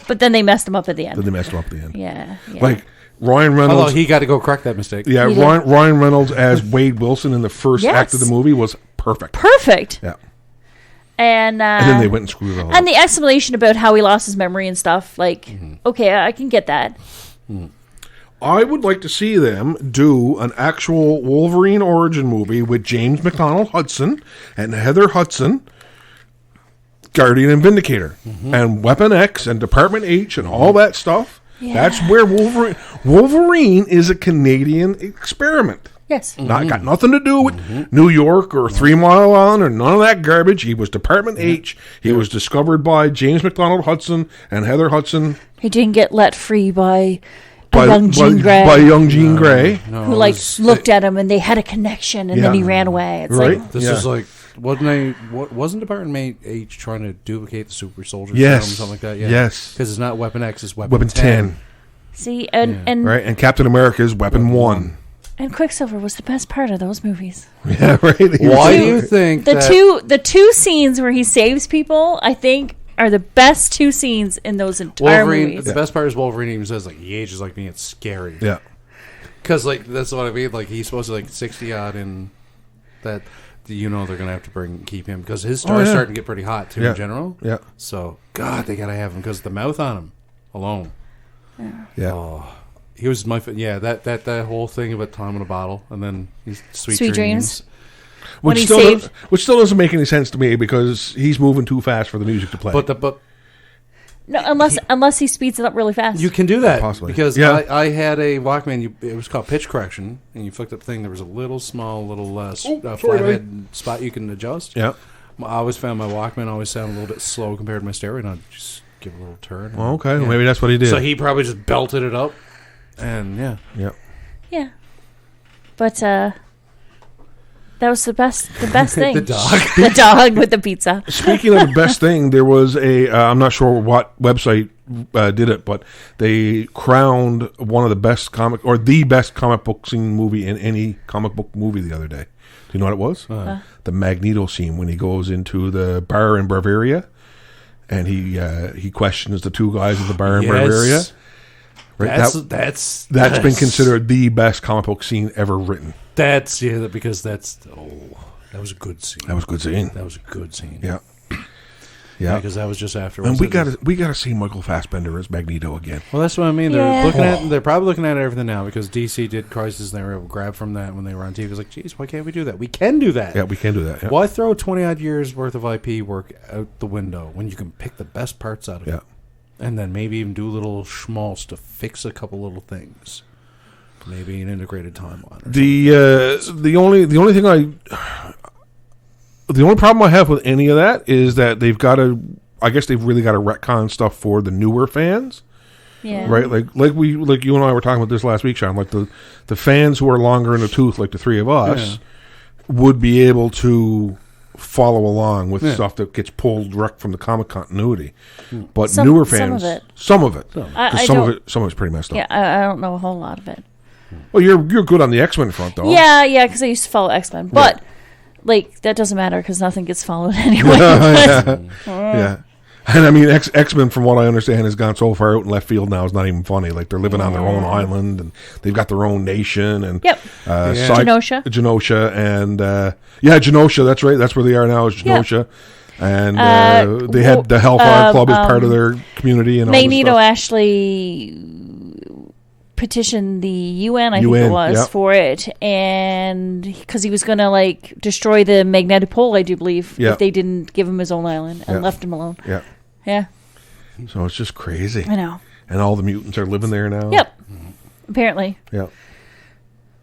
but then they messed him up at the end. Yeah. Like Ryan Reynolds. Although he got to go correct that mistake. Yeah, Ryan Reynolds as Wade Wilson in the first act of the movie was perfect. Yeah. And then they went and screwed it all up. And the explanation about how he lost his memory and stuff, like, okay, I can get that. I would like to see them do an actual Wolverine origin movie with James McDonald Hudson and Heather Hudson, Guardian and Vindicator, and Weapon X and Department H and all that stuff. Yeah. That's where Wolverine is a Canadian experiment. Yes. Got nothing to do with New York or 3 Mile Island or none of that garbage. He was Department H. He was discovered by James McDonald Hudson and Heather Hudson. He didn't get let free by young Jean Grey. By young Jean Grey. Who looked at him and they had a connection and then he ran away. It's like, this is like, wasn't Department H trying to duplicate the Super Soldier serum or something like that? Yeah. Yes. Because it's not Weapon X, it's Weapon 10. See, and Captain America is Weapon 1. And Quicksilver was the best part of those movies. Yeah, right. Why do you think the two scenes where he saves people, I think, are the best 2 scenes in those entire movies. The best part is Wolverine even says, like, he ages like me. It's scary. Yeah. Because, like, that's what I mean. Like, he's supposed to, like, 60-odd in that, they're going to have to keep him. Because his star's starting to get pretty hot, too, in general. Yeah. So, God, they got to have him because the mouth on him alone. Yeah. Oh. He was my that whole thing about time in a bottle, and then he's sweet dreams. Which still doesn't make any sense to me because he's moving too fast for the music to play. But no, unless he speeds it up really fast. You can do that possibly because I had a Walkman. It was called pitch correction, and you flicked up the thing. There was a little flathead spot you can adjust. Yeah, I always found my Walkman always sounded a little bit slow compared to my stereo, and I'd just give it a little turn. Well, okay, well, maybe that's what he did. So he probably just belted it up. And yeah. But that was the best thing. The dog with the pizza. Speaking of the best thing, there was I'm not sure what website did it, but they crowned one of the best the best comic book scene movie in any comic book movie the other day. Do you know what it was? The Magneto scene when he goes into the bar in Bavaria, and he questions the 2 guys at the bar in Bavaria. Right? That's been considered the best comic book scene ever written. That was a good scene. That was a good scene. Yeah. Yeah, because that was just after. And we gotta see Michael Fassbender as Magneto again. Well, that's what I mean. They're probably looking at everything now because DC did Crisis and they were able to grab from that when they were on TV. It was like, geez, why can't we do that? We can do that. Yeah, we can do that. Yeah. Why throw 20-odd years worth of IP work out the window when you can pick the best parts out of it? And then maybe even do little schmaltz to fix a couple little things. Maybe an integrated timeline. The only problem I have with any of that is that they've really got to retcon stuff for the newer fans. Yeah. Right? Like you and I were talking about this last week, Sean. Like the fans who are longer in the tooth, like the 3 of us, would be able to follow along with stuff that gets pulled direct from the comic continuity, but newer fans, some of it, some of it's pretty messed up. Yeah, I don't know a whole lot of it. Well, you're good on the X-Men front, though. Yeah, because I used to follow X-Men, but that doesn't matter because nothing gets followed anyway. Yeah. And I mean, X-Men, from what I understand, has gone so far out in left field now, it's not even funny. Like, they're living on their own island, and they've got their own nation, and Genosha, and Genosha. That's right. That's where they are now. Is Genosha, and they had the Hellfire Club as part of their community, and Magneto actually petitioned the UN, I think it was, for it, and because he was going to destroy the magnetic pole, I do believe, if they didn't give him his own island and left him alone. Yeah. So it's just crazy. I know. And all the mutants are living there now. Yep. Apparently. Yeah.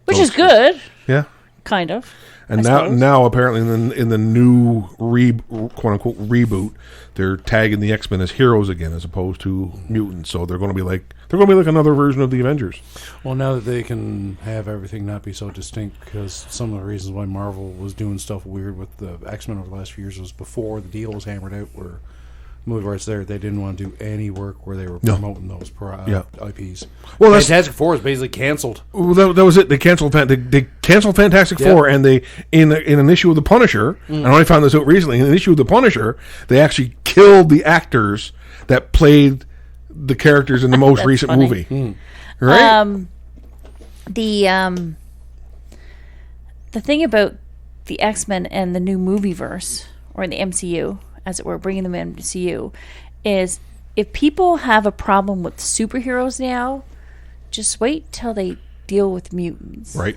Which is good. Yeah. Kind of. And now apparently in the new quote unquote reboot, they're tagging the X-Men as heroes again as opposed to mutants. So they're going to be like another version of the Avengers. Well, now that they can have everything not be so distinct, because some of the reasons why Marvel was doing stuff weird with the X-Men over the last few years was before the deal was hammered out, where movie rights there, they didn't want to do any work where they were promoting those IPs. Well, Fantastic Four is basically canceled. Well, that was it. They canceled. They canceled Fantastic Four, and they in an issue of the Punisher. And I only found this out recently. In an issue of the Punisher, they actually killed the actors that played the characters in the most recent movie. Right. The thing about the X-Men and the new movie verse, or the MCU, as it were, bringing them in MCU, is if people have a problem with superheroes now, just wait till they deal with mutants. Right.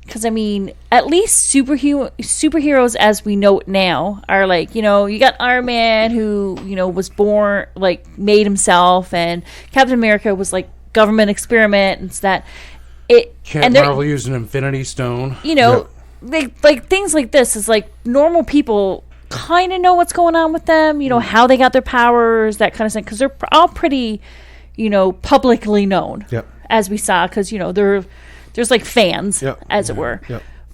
Because, I mean, at least superheroes as we know it now are like, you got Iron Man who, was born, like, made himself, and Captain America was like government experiment, and that. Marvel used an Infinity Stone. They, like, things like this is like normal people kind of know what's going on with them, how they got their powers, that kind of thing, because they're all pretty, publicly known, as we saw, because, there's like fans, as it were.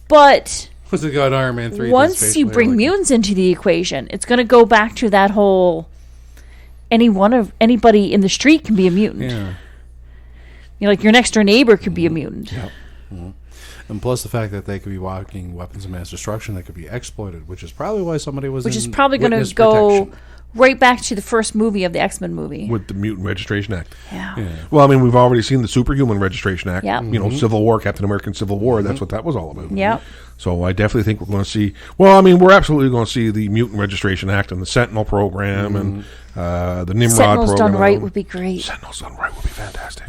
But what's it got Iron Man 3? Once you bring mutants into the equation, it's going to go back to that whole anybody in the street can be a mutant. Yeah. Like your next door neighbor could be a mutant. Yeah. Mm-hmm. And plus the fact that they could be walking weapons of mass destruction that could be exploited, which is probably why somebody was Which is probably going to go right back to the first movie of the X-Men movie. With the Mutant Registration Act. Yeah. Well, I mean, we've already seen the Superhuman Registration Act. Yeah. Civil War, Captain American Civil War. That's what that was all about. Yeah. So I definitely think we're going to see... Well, I mean, we're absolutely going to see the Mutant Registration Act and the Sentinel program and the Nimrod Sentinels program. done right would be great. Sentinels done right would be fantastic.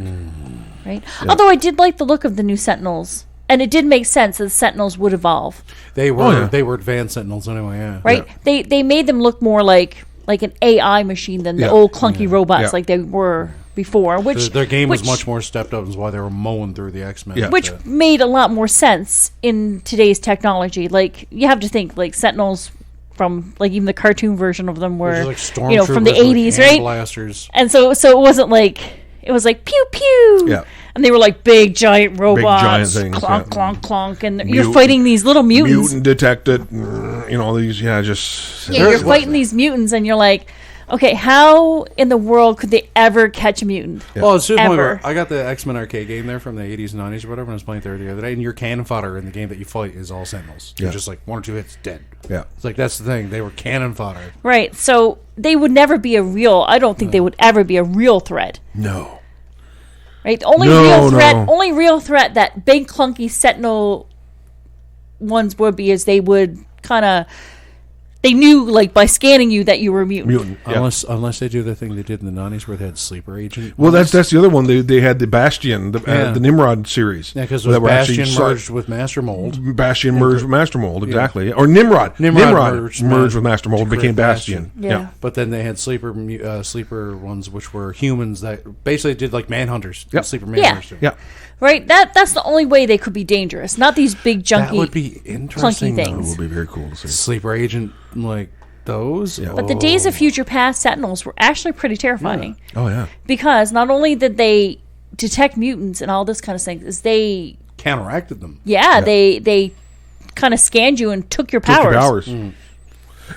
Right? Yeah. Although I did like the look of the new Sentinels. And it did make sense that the Sentinels would evolve. They were they were advanced Sentinels anyway, yeah. Right? Yeah. They made them look more like an AI machine than the old clunky robots like they were before. Which their game was much more stepped up, is why they were mowing through the X-Men. Yeah. Which made a lot more sense in today's technology. Like, you have to think, like, Sentinels from, like, even the cartoon version of them were, like from the 80s, right? Blasters. And so it wasn't like... It was like pew pew, and they were like big giant robots, big giant things, clonk clonk clonk, and you're fighting these little mutants. Mutant detected, these, you're fighting these mutants, and you're like, okay, how in the world could they ever catch a mutant? Yeah. Well, it's just ever. I got the X-Men arcade game there from the 80s and 90s or whatever, when I was playing there the other day, and your cannon fodder in the game that you fight is all Sentinels. You're just like 1 or 2 hits, dead. Yeah. It's like, that's the thing. They were cannon fodder. Right. So they would never be a real... I don't think they would ever be a real threat. No. Right? The only real threat that big clunky Sentinel ones would be is they would kind of... They knew, like, by scanning you that you were a mutant. Unless they do the thing they did in the 90s where they had Sleeper Agent. Well, that's the other one. They had the Bastion, the Nimrod series. Yeah, because Bastion merged with Master Mold. Bastion merged with Master Mold, exactly. Or Nimrod. Nimrod merged with Master Mold, became Bastion. Yeah. But then they had sleeper ones, which were humans that basically did like Manhunters. Yep. Sleeper Manhunters. Yeah. Right? That's the only way they could be dangerous. Not these big, junky, that would be interesting, clunky things. It would be very cool to see. Sleeper Agent, like those. Yeah. But the Days of Future Past Sentinels were actually pretty terrifying. Yeah. Oh, yeah. Because not only did they detect mutants and all this kind of thing, is they... counteracted them. Yeah, they kind of scanned you and took your powers.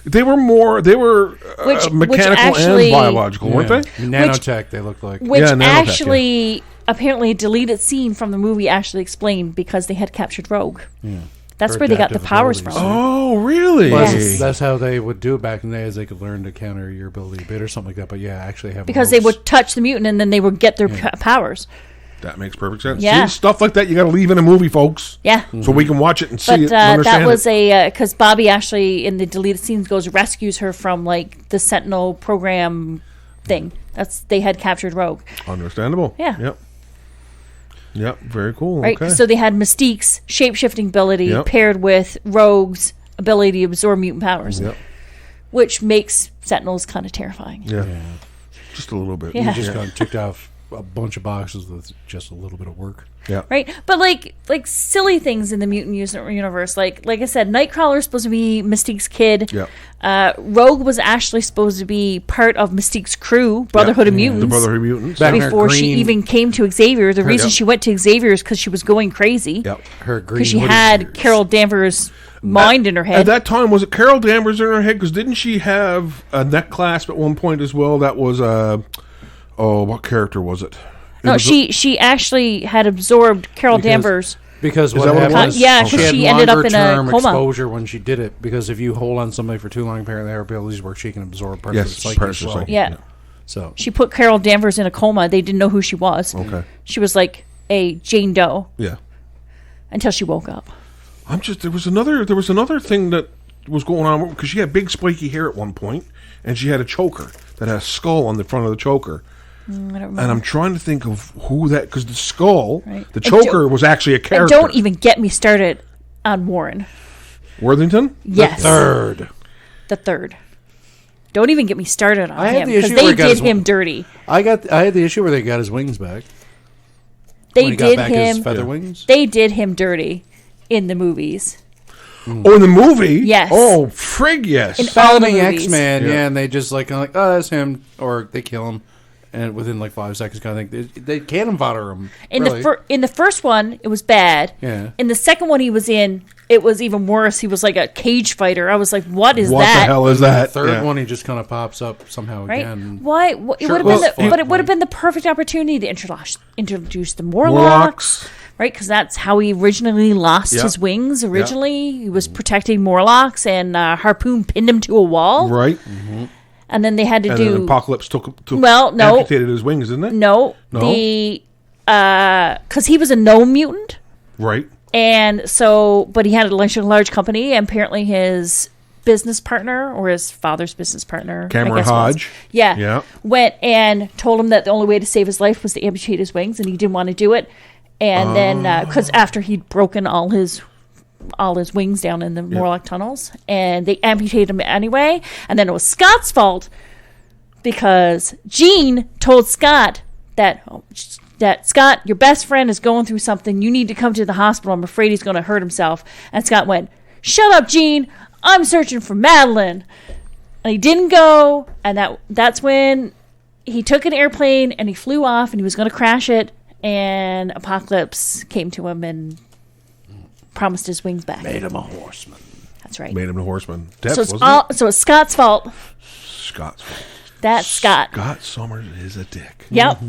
They were mechanical and biological, weren't they? Nanotech, they looked like. Which actually, apparently a deleted scene from the movie actually explained because they had captured Rogue. Yeah. That's where they got the powers from. Oh, really? Yes. That's how they would do it back in the day, is they could learn to counter your ability a bit or something like that. But yeah, actually have because they would touch the mutant and then they would get their powers. That makes perfect sense. Yeah. See, stuff like that you got to leave in a movie, folks. Yeah. So we can watch it and see it and But understand that was it. because Bobby actually, in the deleted scenes, rescues her from, like, the Sentinel program thing. They had captured Rogue. Understandable. Yeah. Yep, very cool. Right? Okay. So they had Mystique's shape-shifting ability paired with Rogue's ability to absorb mutant powers, which makes Sentinels kind of terrifying. Yeah. Just a little bit. Yeah. You just got ticked off a bunch of boxes with just a little bit of work. Yeah. Right, but like silly things in the mutant universe, like I said, Nightcrawler is supposed to be Mystique's kid. Yeah. Rogue was actually supposed to be part of Mystique's crew, Brotherhood of Mutants. The Brotherhood of Mutants. Before she even came to Xavier, the reason she went to Xavier is because she was going crazy. Yep. Her green because she had Carol Danvers' mind in her head. At that time, was it Carol Danvers in her head? Because didn't she have a neck clasp at one point as well? That was what character was it? No, she actually had absorbed Carol Danvers. Because what that what it happened was? was Yeah, 'cause she ended up in a coma. exposure when she did it. Because if you hold on somebody for too long, apparently her abilities work. She can absorb part of the psyche as well. Yeah. So She put Carol Danvers in a coma. They didn't know who she was. Okay. She was like a Jane Doe Yeah. until she woke up. There was another thing that was going on because she had big spiky hair at one point, and she had a choker that had a skull on the front of the choker. I don't remember. And I'm trying to think of who that, because the skull, Right. the choker was actually a And character. don't even get me started on Warren. Worthington? Yes. third. The third. Don't even get me started on I had him the because issue where they he got did his him one- dirty. I had the issue where they got his wings back. They When he got did back his him. feather wings. They did him dirty in the movies. Oh, in the movie? Yes. Oh, frig, yes. In all the Founding movies. X-Men, Yeah. and they just oh, that's him, or they kill him, and within like 5 seconds, kind of thing, they cannon fodder him. In really. the first one, it was bad. Yeah. In the second one he was in, it was even worse. He was like a cage fighter. I was like, what is What that? the hell is the that? third Yeah. one, he just kind of pops up somehow Right? again. Why? It Sure, would have it been was the, fun. but it would have been the perfect opportunity to introduce the Morlocks. Morlocks. Right, because that's how he originally lost Yeah. his wings. Originally, he was protecting Morlocks, and Harpoon pinned him to a wall. Right. And then they had to And do then Apocalypse took Well, no. amputated his wings, didn't it? no, No? the because he was a gnome mutant. Right. And so, but he had a large company, and apparently his business partner, or his father's business partner, Cameron I guess it was, Hodge. yeah, went and told him that the only way to save his life was to amputate his wings, and he didn't want to do it. And then, because after he'd broken all his wings down in the Morlock tunnels, and they amputated him anyway, and then it was Scott's fault because Jean told Scott that Scott, your best friend is going through something. You need to come to the hospital. I'm afraid he's going to hurt himself. And Scott went, "Shut up, Jean. I'm searching for Madeline." And he didn't go. And that's when he took an airplane and he flew off and he was going to crash it. And Apocalypse came to him and promised his wings back. Made him a horseman. That's right. Made him a horseman. Death, So it's, wasn't it? so it's Scott's fault. Scott's fault. That's Scott. Scott Summers is a dick. Yep.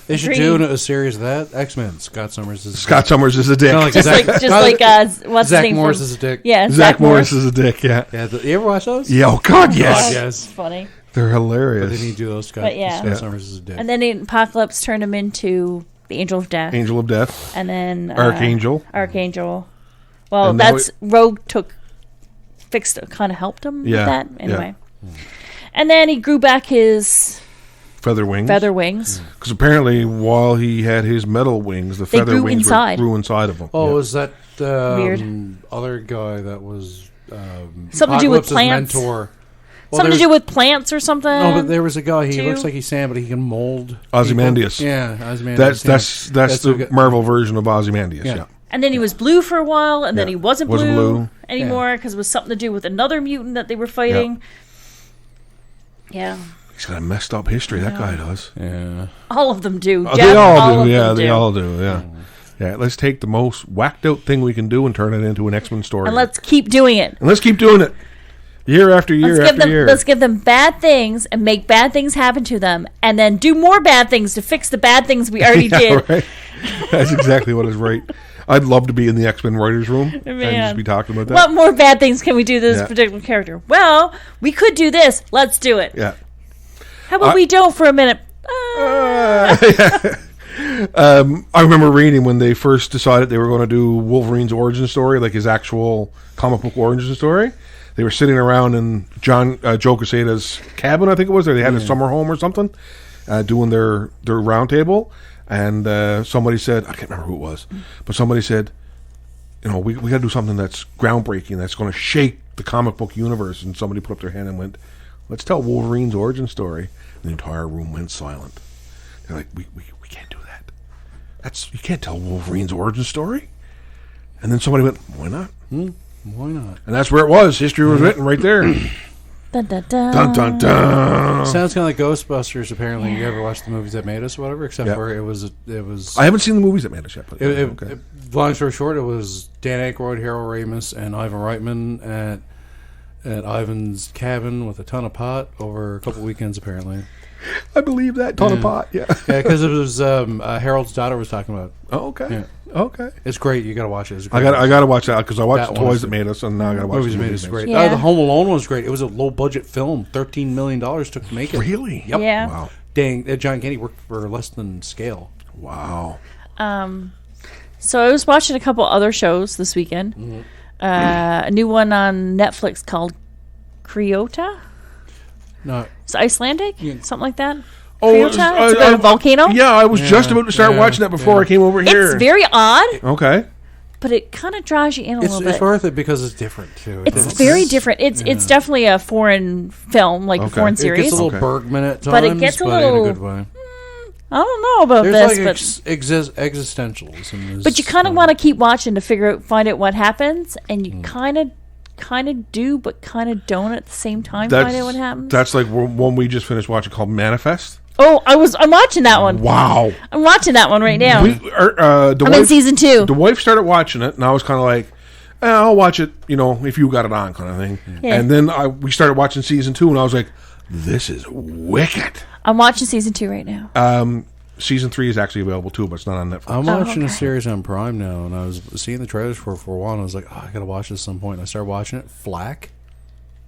They should Agreed. do a series of that. X-Men. Scott Summers is Scott Summers is a dick. Kinda like Just Zach- like kinda what's Zach his name Morris from- is a dick. Yeah, Zach Morris is a dick, yeah. Yeah, you ever watch those? Yeah, oh God, yes. God, yes. Funny. They're But hilarious. they need to do those. Scott, But yeah. Scott Yeah. Summers is a dick. And then Apocalypse turned him into the Angel of Death. Angel of Death. And then Archangel. Archangel. Well, And now that's Rogue kind of helped him Yeah, with that. yeah. Anyway. And then he grew back his Feather wings. feather wings. Because apparently, while he had his metal wings, the They feather grew wings inside. grew inside of him. Oh, Yeah. was that Weird. other guy that was Something to do with Apocalypse's plants. mentor? Something to do with plants or something. No, but there was a guy. He Two? looks like he's Sam, but he can mold. Ozymandias. people. Yeah, Ozymandias. That's who the got- Marvel version of Ozymandias. Yeah. Yeah. And then he was blue for a while, and then Yeah. he wasn't Wasn't blue. anymore because it was something to do with another mutant that they were fighting. Yeah. He's got a messed up history. That guy does. Yeah. All of them do. Oh, Jeff, they all of do. them Yeah, they all do. Yeah. Yeah. Let's take the most whacked out thing we can do and turn it into an X-Men story. And let's keep doing it. And let's keep doing it. Year after year after year. Let's give them bad things and make bad things happen to them, and then do more bad things to fix the bad things we already Yeah, did. right? That's exactly what is right. I'd love to be in the X-Men writers' room and Man. just be talking about that. What more bad things can we do to this Yeah. particular character? Well, we could do this. Let's do it. Yeah. How about we don't for a minute? I remember reading when they first decided they were going to do Wolverine's origin story, like his actual comic book origin story. They were sitting around in Joe Quesada's cabin, I think it was. Or they had a summer home or something, doing their round table. And somebody said, I can't remember who it was, but somebody said, you know, we got to do something that's groundbreaking, that's going to shake the comic book universe. And somebody put up their hand and went, let's tell Wolverine's origin story. And the entire room went silent. They're like, we can't do that. You can't tell Wolverine's origin story. And then somebody went, why not? Why not? And that's where it was. History was written right there. Dun, dun, dun. Dun, dun, dun. Sounds kind of like Ghostbusters. Apparently, you ever watched the movies that made us, or whatever? Except for it was. I haven't seen the movies that made us yet. But okay. Long story short, it was Dan Aykroyd, Harold Ramis, and Ivan Reitman at Ivan's cabin with a ton of pot over a couple weekends. Apparently, I believe that ton of pot. Yeah, because it was Harold's daughter was talking about. Oh, okay. Yeah. Okay, it's great. You got to watch it. I got to watch that because I watched the Toys That Made Us, and now I got to watch Movies the That Made Us. Great. Yeah. The Home Alone was great. It was a low budget film. $13 million took to make it. Really? Yep. Yeah. Wow. Dang, John Candy worked for less than scale. Wow. So I was watching a couple other shows this weekend. Mm-hmm. A new one on Netflix called Kryota. No, It's Icelandic, something like that. Oh, Kryota? It's about a volcano. Yeah, I was just about to start watching that before I came over here. It's very odd, Okay. but it kind of draws you in a little bit. it's worth it because it's different too. It's very different. It's definitely a foreign film, like a foreign It series. gets a little Bergman at times, But it gets a little- in a good way. I don't know about There's this, like existentials. In this, but you kind of want to keep watching to find out what happens, and you kind of do, but kind of don't at the same time. Find out what happens. That's like one we just finished watching called Manifest. Oh, I'm watching that one. Wow. I'm watching that one right now. I'm in season 2. The wife started watching it, and I was kind of like, I'll watch it, if you got it on, kind of thing. Yeah. And then we started watching season 2, and I was like, this is wicked. I'm watching season 2 right now. Season 3 is actually available too, but it's not on Netflix. I'm watching a series on Prime now, and I was seeing the trailers for a while, and I was like, I gotta watch this at some point. And I started watching it. Flack.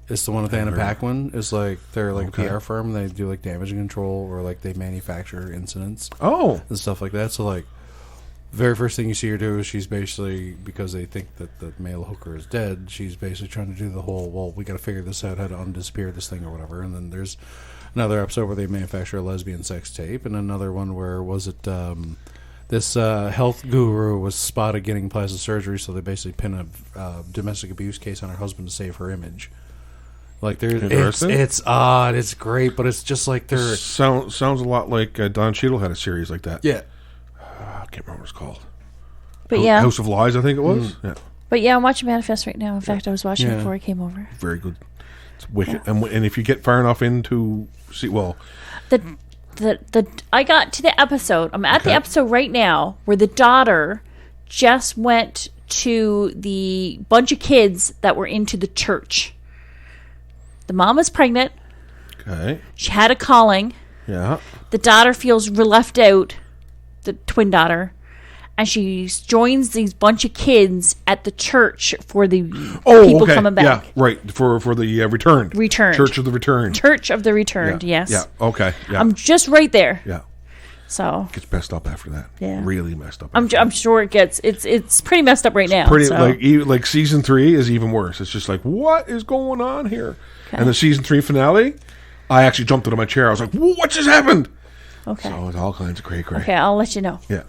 It's the one with Anna Paquin. It's like they're like a PR firm. They do like damage control or like they manufacture incidents. Oh, and stuff like that. So like, very first thing you see her do is she's basically, because they think that the male hooker is dead, she's basically trying to do the whole, well, we got to figure this out, how to undisappear this thing or whatever. And then there's another episode where they manufacture a lesbian sex tape, and another one where this health guru was spotted getting plastic surgery, so they basically pin a domestic abuse case on her husband to save her image. Like it's odd, it's great, but it's just like they're sounds a lot like Don Cheadle had a series like that. Yeah, I can't remember what it's called. But House of Lies, I think it was. Yeah, but yeah, I'm watching Manifest right now. In fact, I was watching it before I came over. Very good. It's wicked, and if you get far enough into I got to the episode. I'm at the episode right now where the daughter just went to the bunch of kids that were into the church. The mom was pregnant. Okay. She had a calling. Yeah. The daughter feels left out, the twin daughter, and she joins these bunch of kids at the church for the people coming back. Yeah, right. For the Returned. Church of the Returned. Church of the Returned, yes. Yeah, okay. Yeah. I'm just right there. Yeah. So Gets messed up after that. Yeah. Really messed up. I'm sure it gets it's pretty messed up right now. Pretty so. like season 3 is even worse. It's just like, what is going on here? Okay. And the season 3 finale, I actually jumped out of my chair. I was like, what just happened? Okay. So it's all kinds of cray. Okay, I'll let you know. Yeah,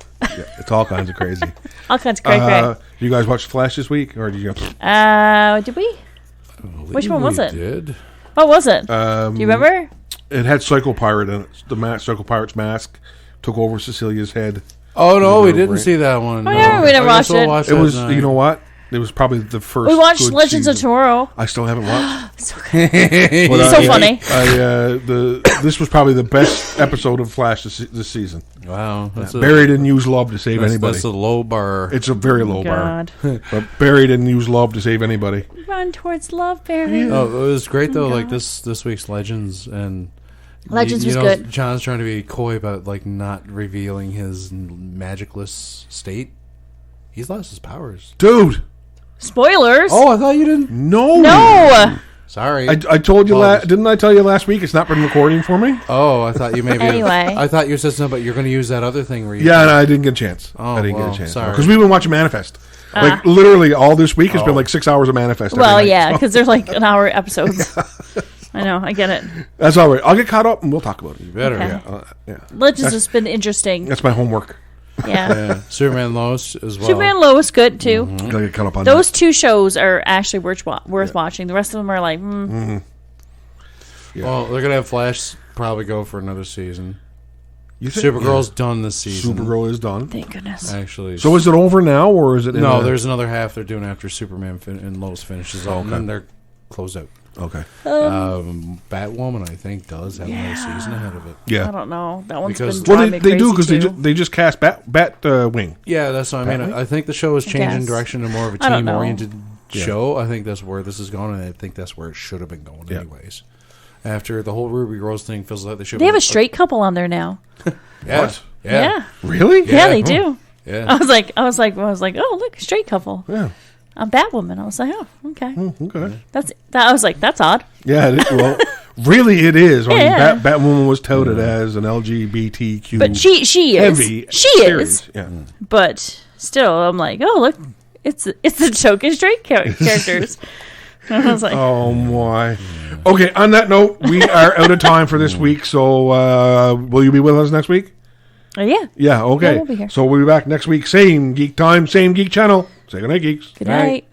it's all kinds of crazy. All kinds of cray. You guys watch Flash this week, or did you? Did we? Which one was it? Did. What was it? Do you remember? It had Psycho Pirate in it. The Psycho Pirate's mask took over Cecilia's head. Oh no, we didn't see that one. Oh yeah, we didn't watch it. It was, you know what? It was probably the first. We watched good Legends season. of Tomorrow. I still haven't watched. So good. So funny. This was probably the best episode of Flash this season. Wow, Barry didn't use love to save anybody. That's a low bar. It's a very low God. bar. But Barry didn't use love to save anybody. Run towards love, Barry. Oh, it was great though. Like this week's Legends and. Legends was good. John's trying to be coy about like not revealing his magicless state. He's lost his powers, Dude. Spoilers. Oh, I thought you didn't. No. Sorry. I told you didn't I tell you last week it's not been recording for me? Oh, I thought you maybe. Anyway. I thought you said something, but you're going to use that other thing where you. Yeah, no, I didn't get a chance. Oh, I didn't get a chance. Sorry. Because we've been watching Manifest. Like literally all this week has been like 6 hours of Manifest. Well, every night, yeah, so. because they're like an hour episodes. I know, I get it. That's all right. I'll get caught up and we'll talk about it. You better. Okay. Yeah. Legends has been interesting. That's my homework. Yeah. Superman Lois as well. Superman Lois good too. Gotta get caught up on Those two shows are actually worth watching. The rest of them are like, Yeah. Well, they're gonna have Flash probably go for another season. You think? Supergirl's done this season. Supergirl is done. Thank goodness. Actually. So is it over now, or is it? No, there's another half they're doing after Superman and Lois finishes up, Okay. and then they're closed out. Okay. Batwoman, I think, does have another season ahead of it. Yeah. I don't know. That one's Because- been Well, driving they me do crazy because too. they just cast Batwing. Yeah, that's what I mean. I think the show is changing guess. direction to more of a I don't know. team-oriented show. I think that's where this is going, and I think that's where it should have been going anyways. After the whole Ruby Rose thing feels like they should They have a straight couple on there now. Yeah. What? Yeah. Really? Yeah, they do. Yeah. I was like, oh, look, straight couple. Yeah. I'm Batwoman. I was like, oh, okay. Okay. I was like, that's odd. Yeah. Well, really, it is. I mean, Yeah. Batwoman was touted as an LGBTQ. But she is. heavy She series. is. Yeah. But still, I'm like, oh, look, it's the token straight characters. And I was like, Oh my. Okay. On that note, we are out of time for this week. So, will you be with us next week? yeah. Yeah. Okay. Yeah, we'll be here. So we'll be back next week. Same geek time, same geek channel. Say goodnight, geeks. Good night.